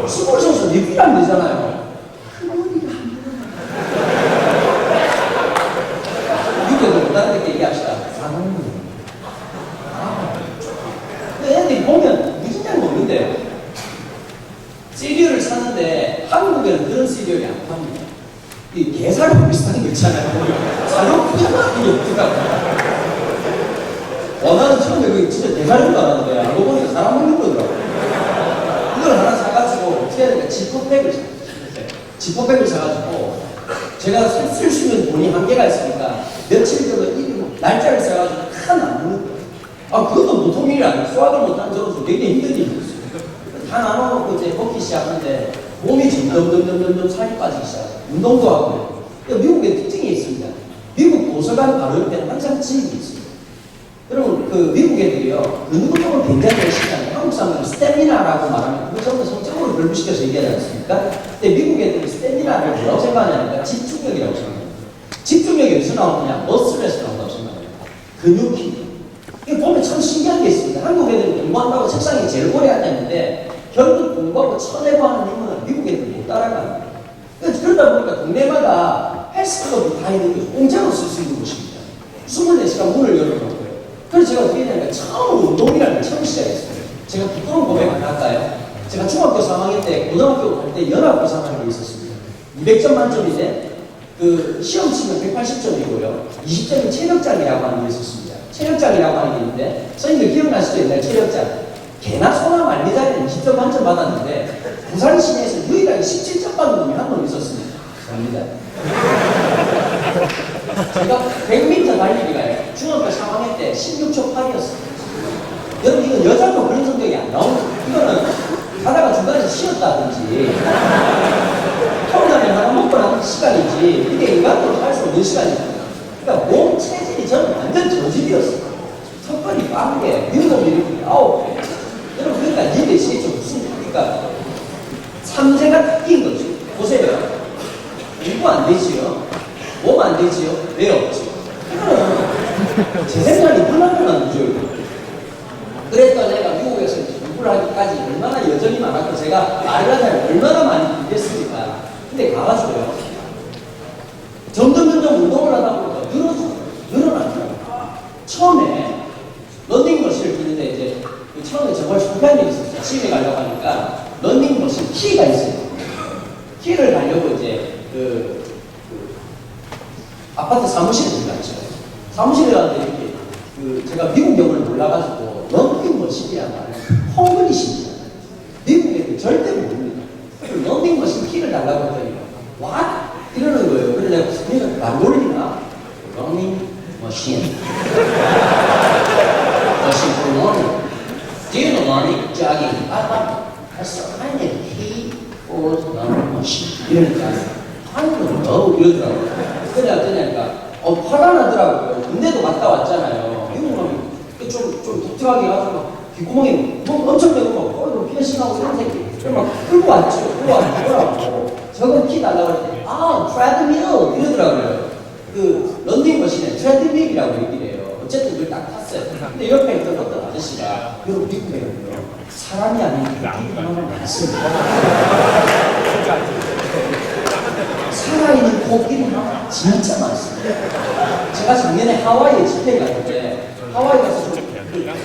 스몰 사서 리필하면 되잖아요. 그 머리가 안 들어가요. 미국에도 못하는 데 얘기합시다. 애들이 보면 무진장 먹는데요. 시리얼을 사는데 한국에는 그런 시리얼이 안 팝니다. 이 게살하고 비슷한 거 있잖아요. 사료 편하게 없더라고요. 나는 처음에 그게 진짜 게살인 줄 알았는데 알고 보니까 사람 먹는 거더라고요. 이걸 하나 사가지고 어떻게 해야 되나 지퍼백을 샀어요. 지퍼백을 사가지고 제가 쓸 수 있는 돈이 한계가 있으니까 며칠 전에 날짜를 써가지고 하나 안 먹는 거예요. 그것도 보통 일이 일을 수학을 못하는 저로서 굉장히 힘든 일이었어요. 다 나눠놓고 이제 걷기 시작하는데 몸이 점점 살이 빠지기 시작해요. 운동도 하고. 미국의 특징이 있습니다. 미국 도서관 바로 옆에는 항상 집이 있어요. 여러분, 그 미국 애들이요, 근육 운동을 굉장히 열심히 하는 한국 사람들은 스태미나라고 말하면 그거 전부 성적으로 결부시켜서 얘기하지 않습니까? 근데 미국 애들이 스태미나를 뭐라고 생각하냐니까 집중력이라고 생각합니다. 집중력이 어디서 나오느냐? 머슬에서 나온다고 생각합니다. 근육이. 이게 보면 참 신기한 게 있습니다. 한국 애들은 공부한다고 책상에 제일 오래 앉았는데 결국 공부하고 쳐내고 하는 힘은 미국 애들이 못 따라가요. 그러다 보니까 동네마다 헬스클럽이 다 있는 거죠. 공짜로 쓸 수 있는 곳입니다. 24시간 문을 열어놓고요. 그래서 제가 어떻게 했냐면 처음으로 운동이라는 걸 처음 시작했어요. 제가 부끄러운 고백 안 할까요? 제가 중학교 3학년 때 고등학교 갈 때 연합고사라는 게 있었습니다. 200점 만점인데 그 시험 치면 180점이고요. 20점이 체력장이라고 하는 게 있었습니다. 체력장이라고 하는 게 있는데 선생님들 기억나시죠? 옛날 체력장. 개나 소나 말리자리는 20점 만점 받았는데 부산 시내에서 유일하게 17점 받은 놈이 한 놈 있었습니다. 감사합니다. 제가 100m 달리기가요. 중학교 3학년 때 16초 8이었어요. 여러분 이건 여자도 그런 성적이 안 나오는 이거는 가다가 중간에서 쉬었다든지 컵라면 하나 먹고 나는 시간이지 이게 인간으로 할 수 없는 시간입니다. 그러니까 몸 체질이 저는 완전 저질이었어요. 턱걸이 빵개, 미국 일으키기 9개. 여러분 그러니까 이해되시겠죠? 무슨 그러니까 삼재가 다 끼인 거죠. 보세요. 공부 안 되지요? 몸 안 되지요? 왜 없지요? 제 생각이 하나하나 늦어요. 그랬던 애가 미국에서 공부를 하기까지 얼마나 여전히 많았고 제가 말을 하자면 얼마나 많이 빌렸습니까? 근데 가가지고요. 점점 운동을 하다 보니까 늘어나더라고요. 처음에 런닝머신을 끼는데 이제 처음에 정말 불편한 일이 있었어요. 집에 가려고 하니까 런닝머신 키가 있어요. 키를 가려고 이제 아파트 사무실에 들어갔죠. 사무실에 갔는데 이렇게 제가 미국 영어를 몰라가지고 런닝머신이란 말을 헝그리십니다. 미국 애들 절대 모릅니다. 런닝머신 키를 달라고 했더니 와 이러는 거예요. 그래서 내가 안 놀리나? 런닝머신 머신 for running. Do you know running? Jogging. That's the kind of key for running machine. 이러니까 한국은 너무 이러더라고요. 그래 어떠냐니까 화가 나더라고요. 군대도 갔다 왔잖아요. 미국 놈이 좀 독특하게 해가지고 귓구멍에 뭐 엄청 내고 막 피어싱하고 이런 새끼 막 끌고 왔죠. 끌고 왔더라고. 저거 키 달라고 했더니 트레드밀 이러더라고요. 그 런닝머신에 트레드밀이라고 얘기를 해요. 어쨌든 그걸 딱 탔어요. 근데 옆에 있던 어떤 아저씨가 여러분 미국에는요 사람이 아닌 코끼리만 많습니다. 살아있는 코끼리만 진짜 많습니다. 제가 작년에 하와이에 집회 갔는데 하와이 가서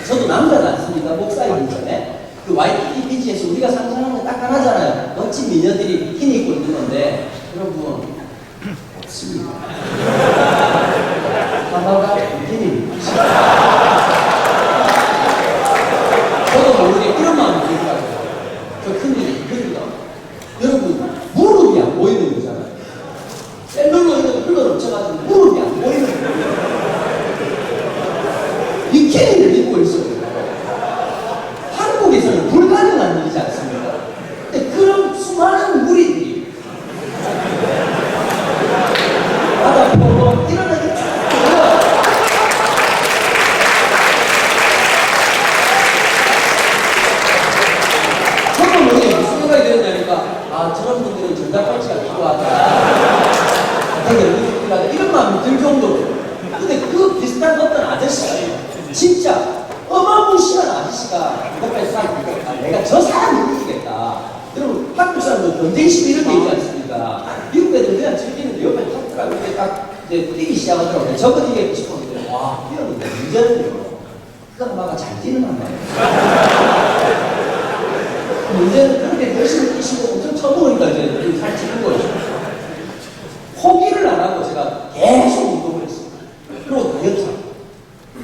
저도 남자는 않습니다. 목사이기 전에 그 와이키키 비치에서 우리가 상상하는 게 딱 하나잖아요. 멋진 미녀들이 흰 입고 있는 건데 여러분 없습니다. 하나가 비키니 저도 모르게 이런 마음이 들더라고요. 저 큰일이 그러니까 여러분 무릎이 안 보이는 거잖아요. 셀룰로이드가 흘러 넘쳐가지고 무릎이 안 보이는 거예요. 비키니를 입고 있어요. 한국에서는 불가능한 일이지 않습니까? 근데 그런 수많은 무리들이 바다 보고 일어나기 저도 모르게 무슨 생각이 들었냐니까 저런 분들은 전자팔찌가 필요하다. 되게 필요하다. 이런 마음이 들 정도로. 근데 그 비슷한 어떤 아저씨가 진짜 어마무시한 아저씨가 이것까지 사니까 내가 저 사람을 이기겠다. 여러분 한국 사람도 경쟁심 이런 게 있지 않습니까? 미국 애들 그냥 즐기는데 옆에 탔더라고 이렇게 딱 이제 뛰기 시작하더라고요. 저거 뛰게 싶었는데 와 뛰었는데 문제는요. 그 엄마가 잘 뛰는 한 말이에요. 문제는 그렇게 열심히 뛰시고 엄청 쳐보니까 이제 살 찌는 거죠. 포기를 안 하고 제가 계속 운동을 했어요. 그리고 다이어트.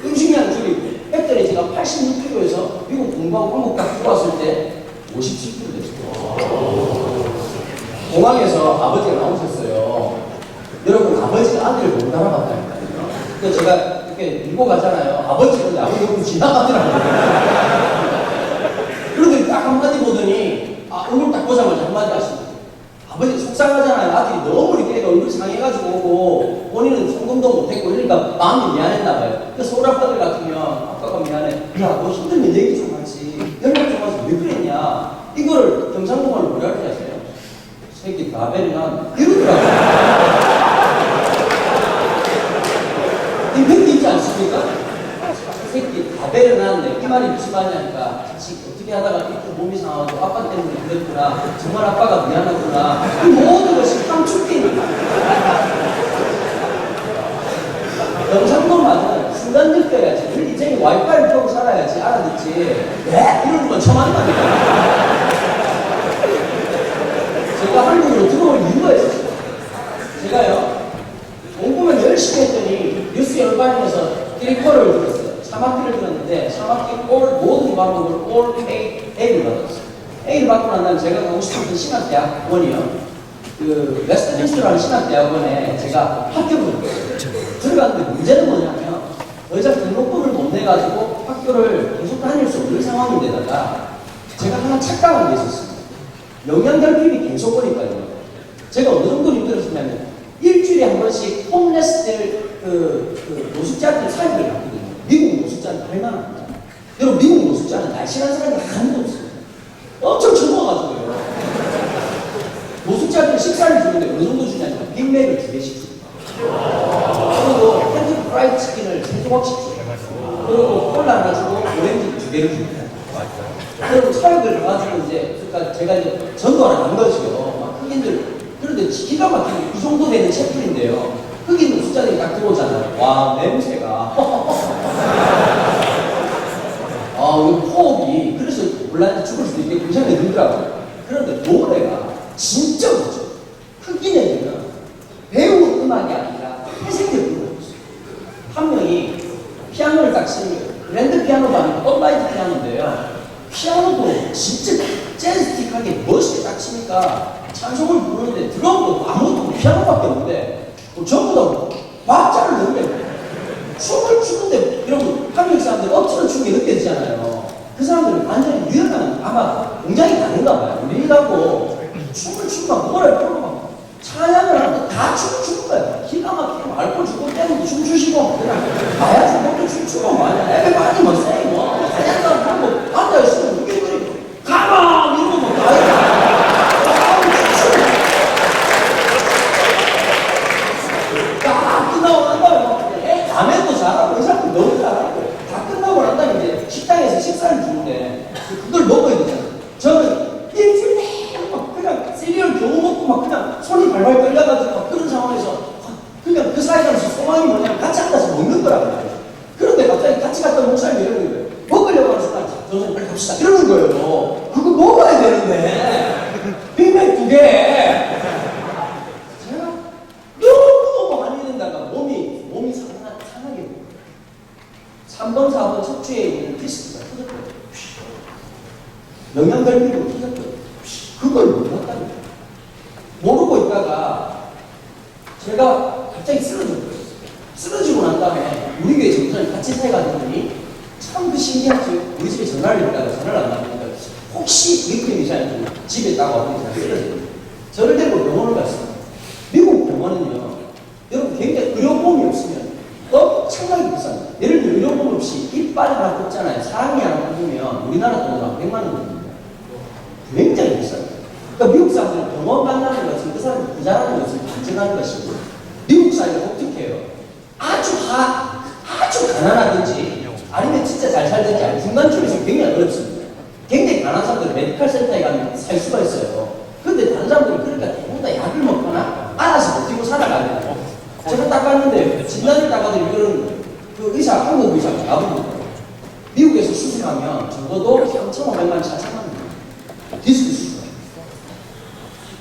음식량 줄이고 했더니 제가 86kg에서 미국 공부하고 한국 딱 들어왔을 때 57kg 됐어요. 공항에서 아버지가 나오셨어요. 여러분 아버지가 아들을 못 알아봤다니까요. 그래서 제가 이렇게 이렇게 밀고 가잖아요. 아버지는 야구를 지나가더라고요. 그런데 딱 한마디 보더니, 얼굴 딱 보자마자 한마디 하시더라고요. 아버지 속상하잖아요. 아들이 너무 이렇게 얼굴 상해가지고 오고, 본인은 성금도 못했고, 그러니까 마음이 미안했나 봐요. 근데 서울 아빠들 같으면, 아빠가 미안해. 야, 너 힘들면 얘기 좀 하지. 연락 좀 하지. 왜 그랬냐. 이거를 경상도말로 뭐라 그러지 아세요? 새끼 나베리난 이러더라고요. 임팩트 있지 않습니까? 새끼 다 베려놨네. 이 말이 무슨 말이냐니까 자식 어떻게 하다가 이렇게 몸이 상하고 아빠 때문에 그랬구나. 정말 아빠가 미안하구나. 이 모든 것이 깜축입니다. 경상도만은 순간 느껴야지. 우리 인생에 와이파이를 펴고 살아야지. 알아듣지. 네? 이러는 건 처음 하는 말이야. 제가 한국으로 들어올 이유가 있었어요. 제가요, 공부를 열심히 했더니 뉴스 열반에서 1코를 들었어요. 3학기를 들었는데 3학기 모든 과목을 올 A를 받았어요. A를 받고 난 다음에 제가 가고 싶은 신학대학원이요. 그 웨스트민스터라는 신학대학원에 제가 합격을 했어요. 들어갔는데 문제는 뭐냐면 더 이상 등록금을 못 내가지고 학교를 계속 다닐 수 없는 상황인데다가 제가 하나 착각한 게 있었습니다. 영양결핍이 계속 오니까요. 제가 어느 정도 힘들었냐면 일주일에 한 번씩 홈레스들 노숙자들 사입을 갔거든요. 미국 노숙자는 할만 합니다. 여러분 미국 노숙자는 날씬한 사람이 하나도 없어요. 엄청 젊어가지고요. 노숙자들 식사를 주는데 어느 정도 주냐면 빅맥을 2개씩 줍니다. 그리고 캔디 프라이드 치킨을 3조각씩 줘요. 그리고 콜라 하나 주고 오렌지 2개를 줍니다. 그리고 사역을 가가지고 이제 그러니까 제가 이제 전도하러 간 거죠. 막 흑인들 그런데 기가 막히게 이 정도 되는 채플인데요. 흑인 노숙자들이 딱 들어오잖아요. 와 냄새가 호흡이 그래서 곤란해서 죽을 수도 있게 굉장히 늘더라고요. 그런데 노래가 진짜 멋져. 흑인애들은 배운 음악이 아니라 회생된 음악이었어요. 한 명이 피아노를 딱 치는 거예요. 랜드 피아노가 아니고 업라이트 피아노인데요. 피아노도 진짜 재즈틱하게 멋있게 딱 치니까 찬송을 부르는데 드럼도 아무것도 피아노밖에 없는데 전부 다 박자를 넣는데 춤을 추는데 여러분 한국 사람들 억지로 추는 게 느껴지잖아요. 그 사람들은 완전히 유연한 아마 굉장히 다른가 봐요. 우리하고 춤을 추면 뭐라 그러고 찬양을 하는데 다 춤을 추는 거예요. 기가 막히게 알코올 주고 때문에 춤추시고 그냥 마야 주고 춤추고 마야 에베바디 뭐 세이 뭐 찬양도 하고 앉아있으면 우리들이 가만 이러고 뭐 나이가 딱 끝나고 난 다음에 밤에도 잘하고 의사도 너무 잘하고 다 끝나고 난 다음에 이제 식당에서 식사를 주는데 그걸 먹어야 되잖아요. 저는 일주일 내내 막 그냥 시리얼 겨우 먹고 막 그냥 손이 발발 떨려가지고 막 그런 상황에서 그냥 그 사이에서 소망이 뭐냐면 같이 앉아서 먹는 거라고요. 그런데 갑자기 같이 갔던 목사님이 이러는 거예요. 먹으려고 하는 순간 선생님 빨리 갑시다 이러는 거예요. 그거 먹어야 되는데 빅맥 2개 제가 너무 많이 된다가 몸이 상하게 3번 4번 척추에 있는 디스크가 터졌거든요. 영양결핍으로 터졌거든요. 그걸 몰랐다는 거예요. 모르고 있다가 제가 갑자기 쓰러졌어요. 쓰러지고 난 다음에 우리 교회 전도사님 같이 살아가는 분이 참 그 신기하죠. 우리 집에 전화를 했다가 전화를 안 받으니까 혹시 미국에 계시는 집에 있다가 어머니 잘 쓰러졌거든요. 저를 데리고 병원을 갔어요. 미국 병원은요, 여러분 굉장히 의료보험이 없으면 엄청나게 비쌉니다. 예를 들어 의료보험 없이 이빨 하나 뽑잖아요. 사랑니 하나 뽑으면 우리나라 돈으로 한 100만 원 됩니다. 굉장히 비쌉니다. 그러니까 미국 사람들은 병원 간다는 것은 그 사람이 부자라는 것을 반증하는 것이고 미국 사회가 독특해요. 아주 가난하든지 아니면 진짜 잘 살든지 아니면 중간쯤에서 굉장히 어렵습니다. 굉장히 가난한 사람들은 메디컬 센터에 가면 살 수가 있어요. 그런데 다른 사람들은 그러니까 대부분 다 약을 먹거나 알아서 버티고 살아가야 돼요. 제가 딱 봤는데 진단을 딱 하더니 그 의사, 한국 의사가 나보고 미국에서 수술하면 적어도 3,500만 4,000만 원 디스크 수술.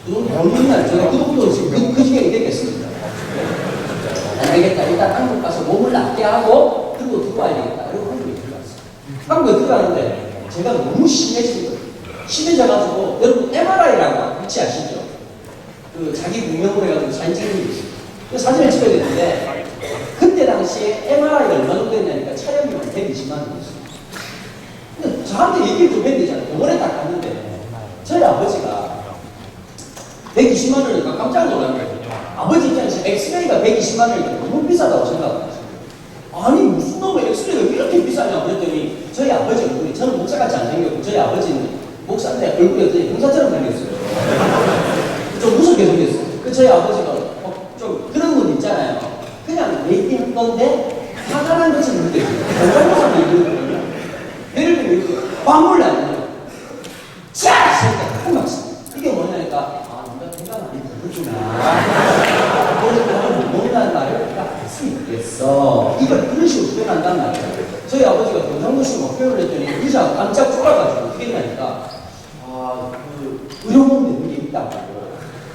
그돈 벌는 날 제가 그 정도 지금 그 지경이 되겠습니다. 안 되겠다. 일단 한국 가서 몸을 낫게 하고 그리고 들어와야 되겠다. 그리고 한국에 들어갔어요. 한국에 들어가는데 제가 너무 심해진 거예요. 심해져가지고 여러분 MRI라고 혹시 아시죠? 그 자기 분명으로 해가지고 사진 찍는 게 있어요. 그 사진을 찍어야 되는데 그때 당시 당시에 MRI가 얼마 정도 했냐니까 촬영비만 120만 원이었어요. 근데 저한테 얘기를 좀 해야 되잖아요. 병원에 딱 갔는데 저희 아버지가 120만 원이니까 깜짝 놀란 거예요. 아버지 입장에서 엑스레이가 120만 원이니까 너무 비싸다고 생각하셨어요. 아니 무슨 놈의 엑스레이가 이렇게 비싸냐 그랬더니 저희 아버지 얼굴이, 저는 목사같이 안 생겼고 저희 아버지는 목사인데 얼굴이 형사처럼 생겼어요. 좀 무섭게 생겼어요. 그 저희 아버지가 좀 그런 분 있잖아요. 그냥 얘기한 건데 화나는 것처럼 느껴져요. 공장모사도 이러거든요. 예를 들면 이렇게 화물을 안 해요. 자! 한박 이게 뭐냐니까 네가 생각 많이 모르구나. 그래서 나를 못 먹는다는 말을 딱 할 수 있겠어. 이걸 그런 식으로 표현한단 말이에요. 저희 아버지가 경상도식으로 막 표현을 했더니 의자가 깜짝 졸아가지고 어떻게 했냐니까 그 의료원 되는 게 있다고.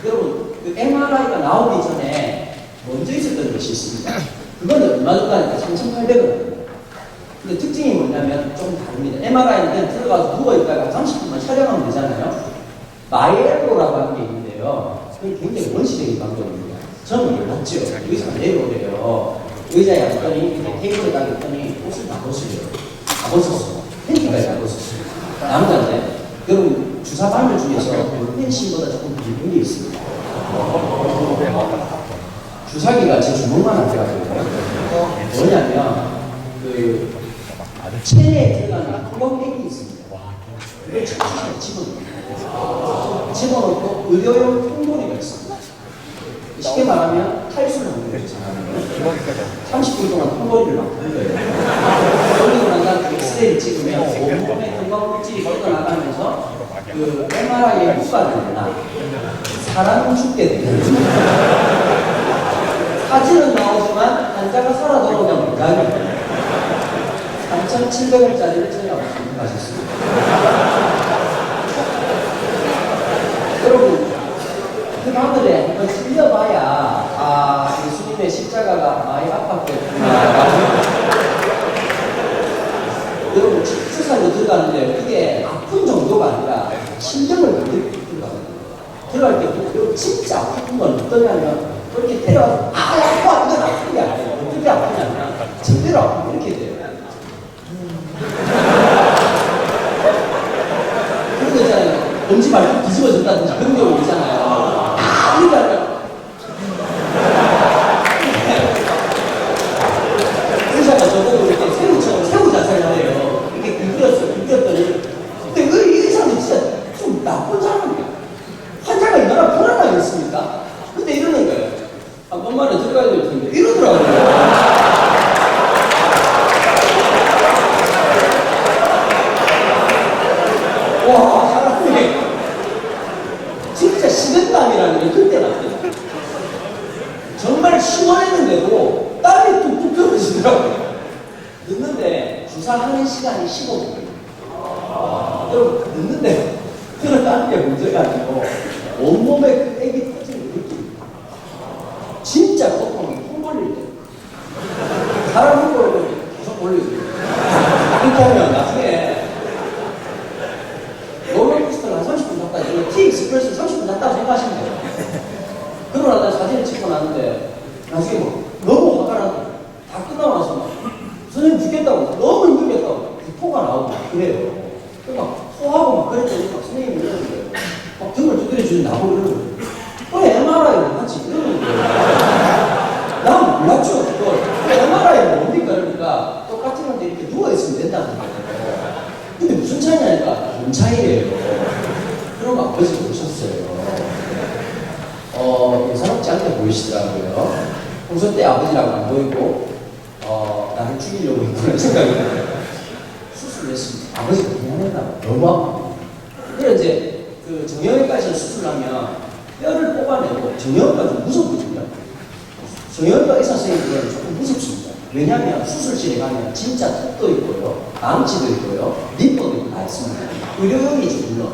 여러분 그 MRI가 나오기 전에 먼저 있었던 것이 있습니다. 그거는 얼마 정도 하니까 3,800원. 근데 특징이 뭐냐면 좀 다릅니다. MRI는 그냥 들어가서 누워있다가 30분만 촬영하면 되잖아요. 마이에로라고 하는 게 있는데요. 그게 굉장히 원시적인 방법입니다. 저는 몰랐죠. 의사가 내려오래요. 의자에 앉더니 테이블에 딱 있더니 옷을 다 벗으래요. 다 벗었어. 팬티까지 다 벗었어요. 남자인데 여러분 주사 바늘 중에서 펜신보다 조금 굵은 게 있습니다. 주사기가 제 주먹만 하더라고요. 뭐냐면 그 체내에 들어가는 구멍팩이 있습니다. 그걸 척추에 집어넣고 의료용 통돌이가 있습니다. 쉽게 말하면 탈수를 하는 거죠. 30분 동안 통돌이를 막 하는 거예요. 돌리고 난 다음에 엑스레이를 찍으면 온몸에 건강물질이 뻗어나가면서 그 MRI에 효과를 내나 사람은 죽게 돼요. 사진은 나오지만 환자가 살아 돌아오면 못하게 3,700원짜리를 저희가 가셨습니다. 여러분, 그 마음들에 한번 실려봐야, 예수님의 십자가가 많이 아팠겠구나. 여러분, 출산으로 들어가는데 그게 아픈 정도가 아니라 심정을 만들고 들어가거든요. 들어갈 때 진짜 아픈 건 어떠냐면, 그렇게 데려와서, 아파! 이건 아픈 게 아니에요. 어떻게 아프냐면, 제대로 아프면 이렇게 돼요. 그런 거 있잖아요. 엄지 말고 뒤집어졌다든지 그런 경우 있잖아요. 이렇게 하면 의사가 저보고 이렇게 새우 자세를 해요. 이렇게 굴렸더니 근데 이 의사는 진짜 좀 나쁜 사람이에요. 환자가 얼마나 불안하겠습니까? 근데 이러는 거예요. 한 번만에 들어가야 될 텐데 이러더라고요. 와, 사람이 진짜 식은땀이라는 게 그때 났대요. 정말 시원했는데도 땀이 뚝뚝 떨어지더라고요. 늦는데 주사하는 시간이 15분. 여러분, 늦는데 들어가는 게 문제가 아니고 온몸에 그 액이 터지는 느낌. 진짜 고통이 콩 걸릴 때. 사람 콩 계속 걸리고. 그렇게 하면 나중에 롤러코스터를 한 30분 탔다. T-익스프레스를 30분 탔다고 생각하시면 돼요. 그러고 나서 사진을 찍고 났는데 나중에 너무 화가 나고 다 끝나고 나서 막 선생님 죽겠다고 너무 힘들겠다고 토가 나오고 그래요. 막 토하고 막 그랬더니 막 선생님이 이러는 거예요. 막 등을 두드려주는 나보고 이러는 거예요. 왜 MRI를 같이 이러는 거예요. 난 몰랐죠. 그걸. MRI는 뭡니까? 그러니까 똑같은 건데 이렇게 누워있으면 된다는 거예요. 근데 무슨 차이냐니까 돈 차이래요. 그럼 아버지가 오셨어요. 예사롭지 않게 보이시더라고요. 평소 때 아버지라고 안 보이고 나를 죽이려고 했구나 생각이 들어요. 수술을 했습니다. 아버지가 그냥 했다고 너무 아파요. 그래 이제 그 정형외과에서 수술하면 뼈를 뽑아내고 정형외과가 좀 무섭거든요. 정형외과 의사 선생님들은 조금 무섭습니다. 왜냐하면 수술실에 가면 진짜 턱도 있고요, 망치도 있고요, 리퍼도 있고 다 있습니다. 의료용이죠 물론.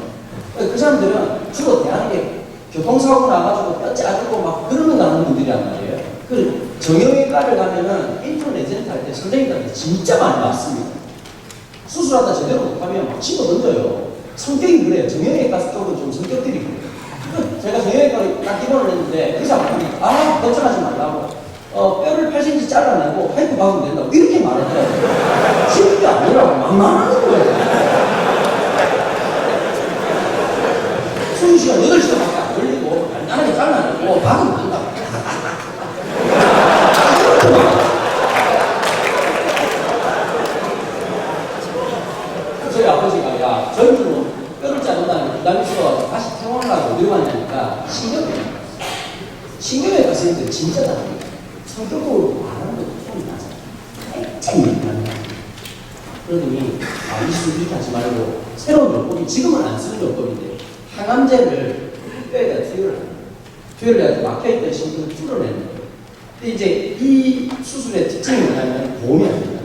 그 사람들은 주로 대하는 게 교통사고 나가지고 뼈 짜주고 막 그러는 가는 분들이란 말이에요. 그 정형외과를 가면은 인터넷 할 때 선생님들한테 진짜 많이 맞습니다. 수술하다 제대로 못하면 막 집어 던져요. 성격이 그래요. 정형외과 쪽은 좀 성격들이 그래요. 제가 정형외과를 딱 입원을 했는데 의사가 걱정하지 말라고 뼈를 8cm 잘라내고 파이프 박으면 된다고 이렇게 말하더라고요. 쉬운 게 아니라고 막 말하는 거예요. 수능 시간 8시간밖에 안 걸리고 간단하게 잘라내고 박으면 된다고. 저희 아버지가 야 젊은 뼈를 자른다는 부담이 있어가지고 다시 퇴원하려고 어디 왔냐니까 신경외과 선생님들 진짜 다릅니다. 성격으로 말하는 것도 소리 나잖아요. 쨍쨍 그러더니 이 수술 이렇게 하지 말고 새로운 요법이 지금은 안 쓰는 요법인데 항암제를 뼈에다 투여를 합니다. 투여를 해서 막혀있던 신경을 뚫어내는 거예요. 근데 이제 이 수술의 특징이 뭐냐면 보험이 안 된다.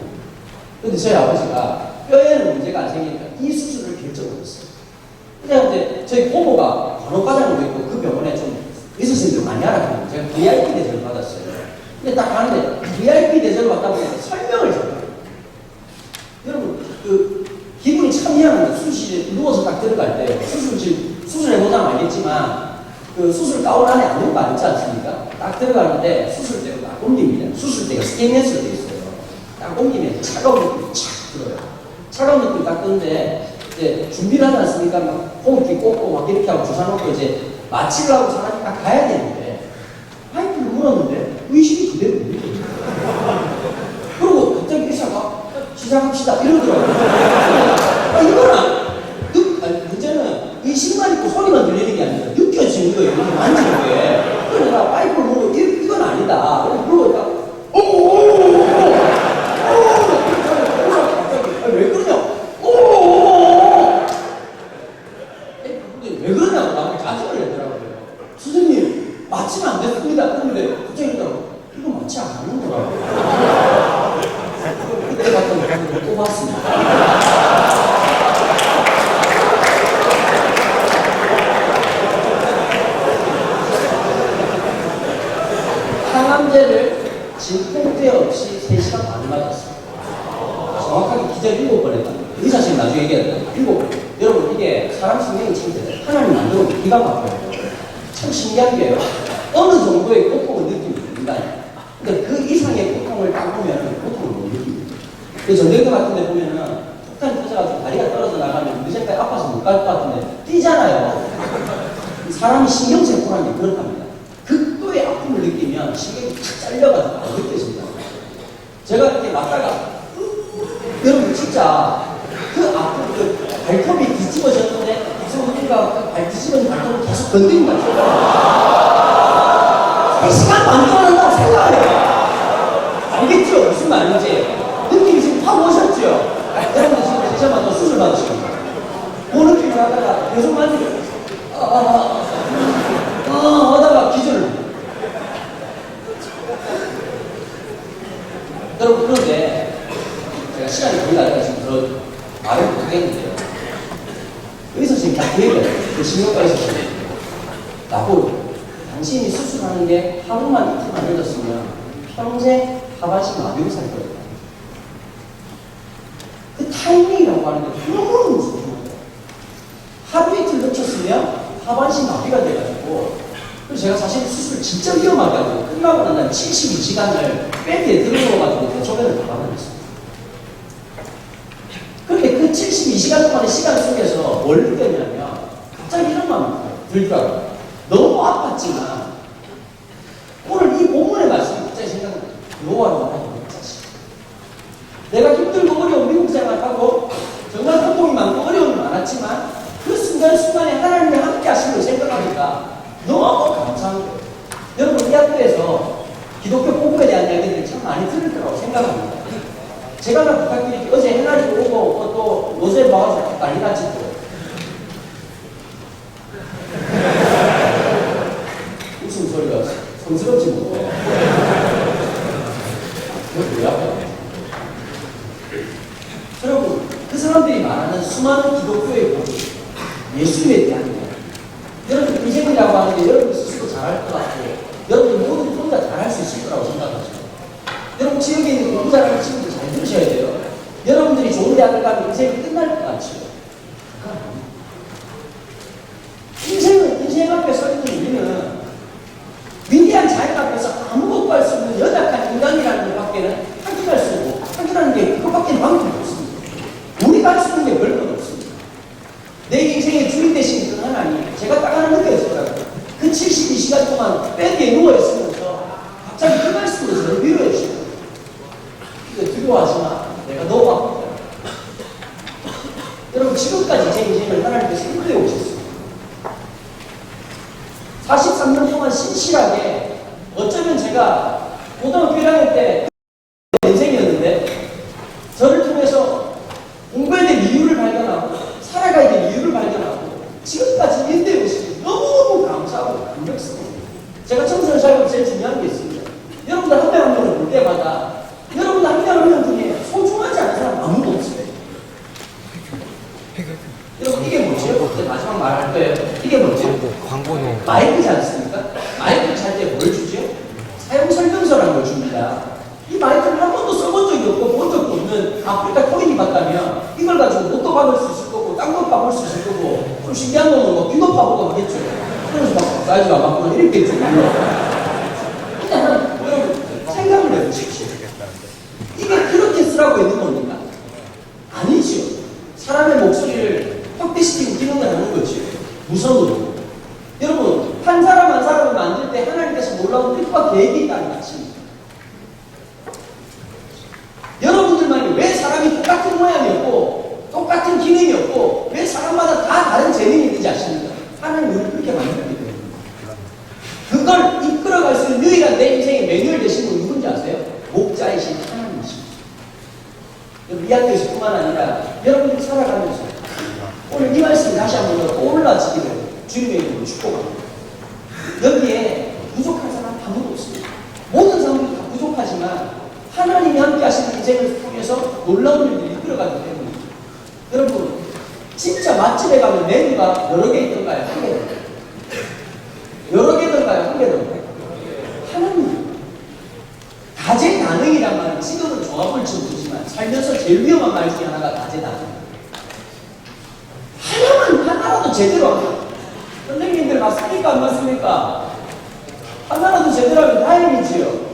근데 저희 아버지가 뼈에는 문제가 안 생기니까 이 수술을 결정을 했어요. 근데 저희 고모가 간호과장으로 있고 그 병원에 좀 의사 선생님들 많이 알아보고 제가 VIP 대접을 받았어요. 근데 딱 가는데 VIP 대접을 받다 보니까 설명을 줘요. 여러분 기분이 참 희한합니다. 수술실에 누워서 딱 들어갈 때 수술해보자면 알겠지만 수술 가운 안에 아무것도 있지 않습니까? 딱 들어가는데 수술대가 딱 옮깁니다. 수술대가 스테인레스로 되어 있어요. 딱 옮기면 차가운 느낌이 착 들어요. 차가운 느낌이 딱 드는데 이제 준비를 하지 않습니까? 막 호흡기 꽂고 막 이렇게 하고 주사 놓고 이제 마취를 하고 사람이 딱 가야 되는데 파이프를 물었는데 의식이 그대로 있는 거예요. 그리고 갑자기 의사가 시작합시다 이러더라고요. 문제는 의식만 있고 소리만 들리는 게 아니라 느껴지는 거예요. 이렇게 만지는 게. 그래서 내가 파이프를 물고 이건 아니다. 그러고 있다가 왜 그러냐? 왜 그러냐고 나한테 자증을 내더라고요. 선생님 맞히면 안 됐습니다. 그런데 갑자기 그러더라고. 이거 맞지 않는 거라고. 그때 갔던 거 또 봤습니다. 항암제를 진통제 없이 3시간 반을 맞았습니다. 정확하게 기절 7번 했답니다. 의사 선생님 나중에 얘기했다. 7번. 여러분 이게 사람 생명이 참 대단해요. 하나님 만들어도 기가 막혀요. 참 신기한 게요. 어느 정도의 고통을 느낍니다. 인간이. 근데 그 이상의 고통을 딱 보면 고통을 못 느낍니다. 그 전쟁터 같은 데 보면은 폭탄이 터져가지고 다리가 떨어져 나가면 의자까지 아파서 못 갈 것 같은데 뛰잖아요. 사람이 신경세포라는 게 그렇답니다. 극도의 아픔을 느끼면 신경이 탁 잘려가지고 안 느껴집니다. 제가 이렇게 맞다가 여러분 진짜 그 아픔, 발톱이 뒤집어졌는데 이성훈이가 발 뒤집어진 발톱을 계속 건드린다. 3시간 반 동안 한다고 생각해요. 알겠죠? 무슨 말인지. 느낌이 지금 확 오셨죠? 여러분들 지금 3시간 반 동안 수술 받으십니다. 그 느낌을 하다가 계속 만지고 하다가 기절을 해요. 여러분 그런데 제가 시간이 거의 나니까 지금 말을 못하겠는데요. 의사 선생님이 다 그 얘기해요. 그 신경과 의사 선생님. 나보고 당신이 수술하는 게 하루만 이틀만 늦었으면 평생 하반신 마비로 살 거예요. 그 타이밍이라고 하는데 너무 무서운 거예요. 하루 이틀 늦췄으면 하반신 마비가 돼가지고 그래서 제가 사실 수술 진짜 위험하게 하고 끝나고 난 다음에 72시간을 베드에 들어놓아가지고 대소변을 받아냈어요. 그런데 그 72시간 동안의 시간 속에서 뭘 느꼈냐면 갑자기 이런 마음이 들더라고요. 너무 아팠지만 오늘 이 본문의 말씀이 갑자기 생각나요. 여호와를 만나고 자식. 내가 힘들고 어려운 미국 생활하고 정말 고통이 많고 어려움이 많았지만 그 순간순간에 하나님이 함께 하신 걸 생각하니까 너무 감사한 거예요. 여러분 이 학교에서 기독교 복음에 대한 이야기들이 참 많이 들을 거라고 생각합니다. 제가 하나 부탁드릴게요. 어제 해나리도 오고 또 노새 봐가지고 난리 났지 또. 웃음 소리가 성스럽지 못해. 왜 아파요? 여러분 그 사람들이 말하는 수많은 기독교의 복음, 예수님에 대한 이야기. 여러분 인생이라고 하는 게 여러분 스스로 잘할 것 같고 여러분 모든 혼자 잘할 수 있을 거라고 생각하죠. 여러분 지역에 있는 공부 잘하는 친구들 잘 들으셔야 돼요. 여러분들이 좋은 대학을 가면 인생이 끝날 것 같죠. 인생 앞에 서 있는 우리는 위대한 자연 앞에서 아무것도 할 수 없는 여자 편안히 제가 딱 하나 느꼈더라고요. 그 72시간 동안 베드에 누워있으면서 갑자기 그 말씀을 저를 위로해 주시더라고요. 두려워하지 마. 내가 너 바꾸다. 여러분 지금까지 제 인생을 하나님께서 인도해 오셨어요. 43년 동안 신실하게 어쩌면 제가 고등학교 1학년 때 인생이었는데 저를 통해서 공부해야 될 이유를 발견하고 살아가야 될 이유를 발견하고 지금까지 인도해 오시니 너무너무 감사하고 감격스러워요. 제가 청소년 살면서 제일 중요한 게 있습니다. 여러분들 한 명 한 명을 볼 때마다 여러분들 한 명 한 명 중에 소중하지 않은 사람 아무도 없어요. 여러분 이게 뭐죠? 마지막 말할 거예요. 이게 뭐죠? 광고노. 마이크지 않습니까? 마이크 찰 때 뭘 주죠? 사용 설명서라는 걸 줍니다. 이 마이크를 한 번도 써본 적이 없고 본 적도 없는 아프리카 코인이 봤다면 이걸 가지고 옷도 박을 수 있을 거고 딴 것 박을 수 있을 거고 좀 신기한 거는 뭐 귀도 파보고 하겠죠. 그래서 막 사이즈가 맞구나 이렇게 좀 근데 여러분 생각을 해보십시오. 이게 그렇게 쓰라고 있는 겁니까? 아니죠. 사람의 목소리를 확대시키는 기능을 하는 거지. 무선으로. 여러분, 한 사람 한 사람을 만들 때 하나님께서 놀라운 뜻과 계획이 있다는 것입니다. 여러분들만이 왜 사람이 똑같은 모양이었고, 똑같은 기능이었고, 왜 사람마다 다 다른 재능이 있는지 아십니까? 하나님이 우리를 그렇게 만들기 때문에. 그걸 이끌어갈 수 있는 유일한 내 인생의 매뉴얼 되신 분 누군지 아세요? 목자이신 하나님이십니다. 이 학교에서뿐만 아니라 여러분들이 살아가면서 오늘 이 말씀 다시 한번 떠올라지기를 주님의 이름으로 축복합니다. 여기에 부족한 사람 아무도 없습니다. 모든 사람들이 다 부족하지만 하나님이 함께 하시는 인생을 통해서 놀라운 일들이 이끌어가기 때문입니다. 여러분 진짜 맛집에 가면 메뉴가 여러 개 있던가요? 한 개 있던가요? 여러 개던가요? 한 개던가요? 하나님 다재다능이란 말은 지금은 조합을 지어주지만 살면서 제일 위험한 말 중에 하나가 다재다능. 하나라도 제대로 하면 선생님들 맞습니까? 안 맞습니까? 하나라도 제대로 하면 다행이지요.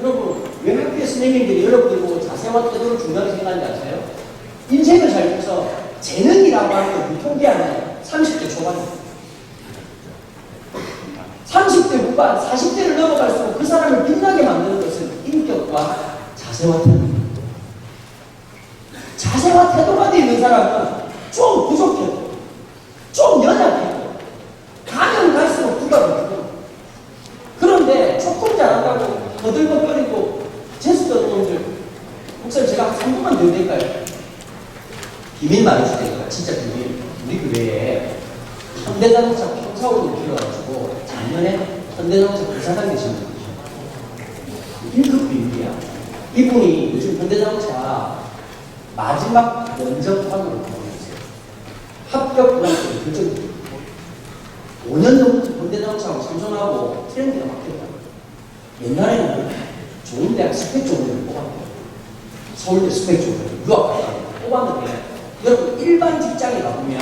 여러분 왜 학교의 선생님들이 여러분들 보고 자세와 태도를 중요하게 생각하는지 아세요? 인생을 살면서 재능이라고 하는 건 유통기한은 30대 초반입니다. 30대 후반, 40대를 넘어갈수록 그 사람을 빛나게 만드는 것은 인격과 자세와 태도입니다. 자세와 태도가 되어 있는 사람은 좀 부족해도, 좀 연약해도, 가면 갈수록 부가 되고, 그런데 조금 잘한다고 거들거거리고 재수없는 놈들, 목사님 제가 3분만 더 될까요? 비밀 말해주세요. 진짜 비밀. 우리 교회에 현대자동차 평사원으로 키워가지고 작년에 현대자동차 부사장 계신 분이죠. 1급 비밀이야. 이분이 요즘 현대자동차 마지막 면접관으로 들어오셨어요. 합격 면접을 결정했어요. 5년 전부터 현대자동차하고 상존하고 트렌드가 바뀌었다. 옛날에는 좋은 대학 스펙 좋은 데를 뽑았대요. 서울대 스펙 좋은 데를 유학 갔다 뽑았는데 여러분 일반 직장에 가보면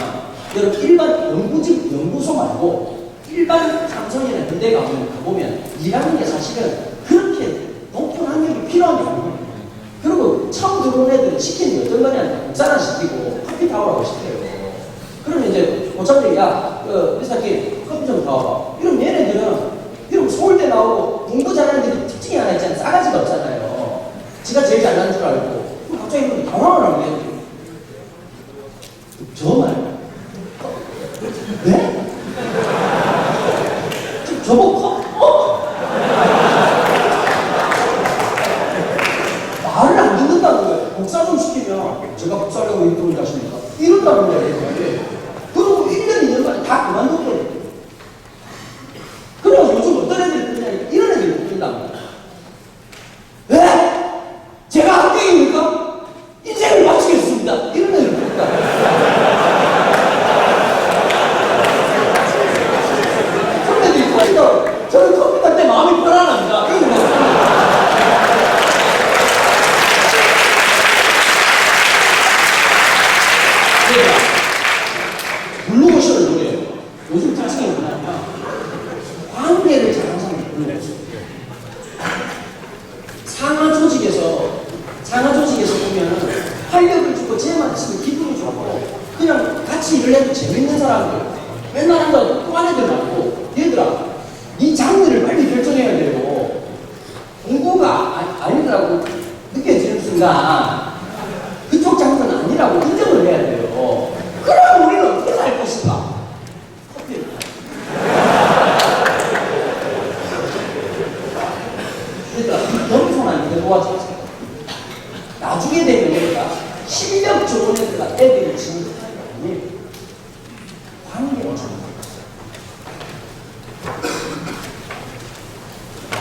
여러분 일반 연구소 말고 일반 삼성이나 현대 가보면 일하는 게 사실은 그렇게 높은 학력이 필요한 게 아니에요. 그리고 처음 들어온 애들은 시키는 게 어떤 거냐면 국산화 시키고 커피 타오라고 시켜요. 그러면 이제 어차피 야 회사끼리 커피 좀 타와봐. 이러면 얘네들은 이러면 서울대 나오고 공부 잘하는 애들 특징이 하나 있잖아요. 싸가지가 없잖아요. 지가 제일 잘난 줄 알고 그럼 갑자기 이러면 당황을 하는 거예요. 저 말? 네? 저보고 말을 안 듣는다는 거예요. 복사 좀 시키면 제가 복사하려고 이렇게 돈을 하십니까? 이런다는 거예요. 그리고 1년, 2년 만에 다 그만뒀거든요. 그래서 요즘 어떤 애들이 뜨냐니까 이런 애들이 뜬다는 거예요. 왜? 제가 합격입니까? 인생을 마치겠습니다. 이런 애들이 뜬다. 저는 커피 탈 때 마음이 편안합니다. 이거 블루오션을 노래해요. 요즘 특징이 뭐냐면 광대를 잘하는 사람이 블루오션. 상하 조직에서 보면 활력을 주고 쟤만 있으면 기분이 좋고 그냥 같이 일을 해도 재밌는 사람들 웬만한 거 또한 애들 말고 얘들아 이 장르를 빨리 결정해야 돼요. 공부가 아니라고 느껴지는 순간 그쪽 장르는 아니라고 인정을 해야 돼요. 그럼 우리는 어떻게 살 것인가? 얘들아 겸손한 게 도와주세요. 나중에 되면 얘가 실력 좋은 애들과 애들을 지는 게 아니에요. 관계가 좋은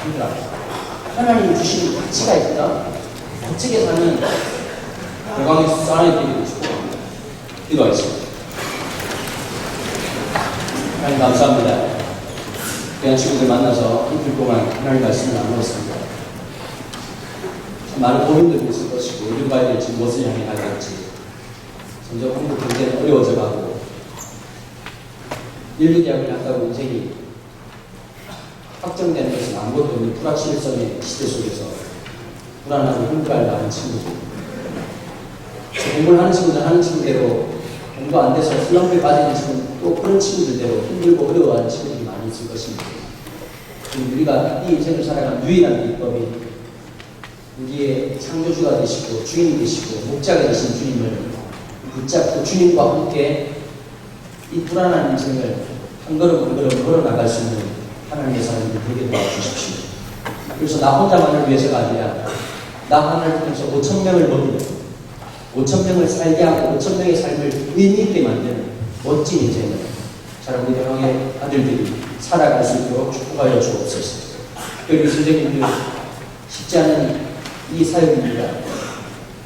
얘들아 하나님이 주신 가치가 있다. 멋지게 사는 영광의 사랑이 되기를 축복합니다. 기도하겠습니다. 하나님 감사합니다. 귀한 친구들 만나서 이틀 동안 하나님 말씀을 나누었습니다. 참 많은 고민들도 있을 것이고 어디 가야 될지 무엇을 향해 가야 될지 점점 한국 경제는 어려워져 가고 인류대학을 나가고 인생이 확정되는 것은 아무것도 없는 불확실성의 시대 속에서 불안하고 힘들어할 많은 친구들 공부를 하는 친구들 하는 친구대로 공부 안 돼서 슬럼프에 빠지는 친구들 또 그런 친구들대로 힘들고 어려워하는 친구들이 많이 있을 것입니다. 우리가 이 인생을 살아가는 유일한 비법이 우리의 창조주가 되시고 주인이 되시고 목자가 되신 주님을 붙잡고 주님과 함께 이 불안한 인생을 한 걸음 한 걸음 걸어나갈 수 있는 하나님의 사람들이 되게 도와주십시오. 그래서 나 혼자만을 위해서가 아니라 나 하나를 통해서 5,000명을 먹이는 5,000명을 살게 하고 5,000명의 삶을 의미 있게 만드는 멋진 인생을 사랑하는 영광의 아들들이 살아갈 수 있도록 축복하여 주옵소서. 특별히 선생님들 쉽지 않은 이 사역입니다.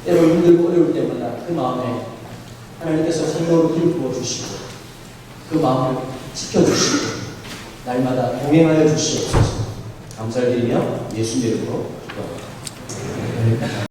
때로 힘들고 어려울 때마다 그 마음에 하나님께서 성령으로 힘을 부어주시고 그 마음을 지켜주시고 날마다 동행하여 주시옵소서. 감사를 드리며 예수님 이름으로 기도합니다.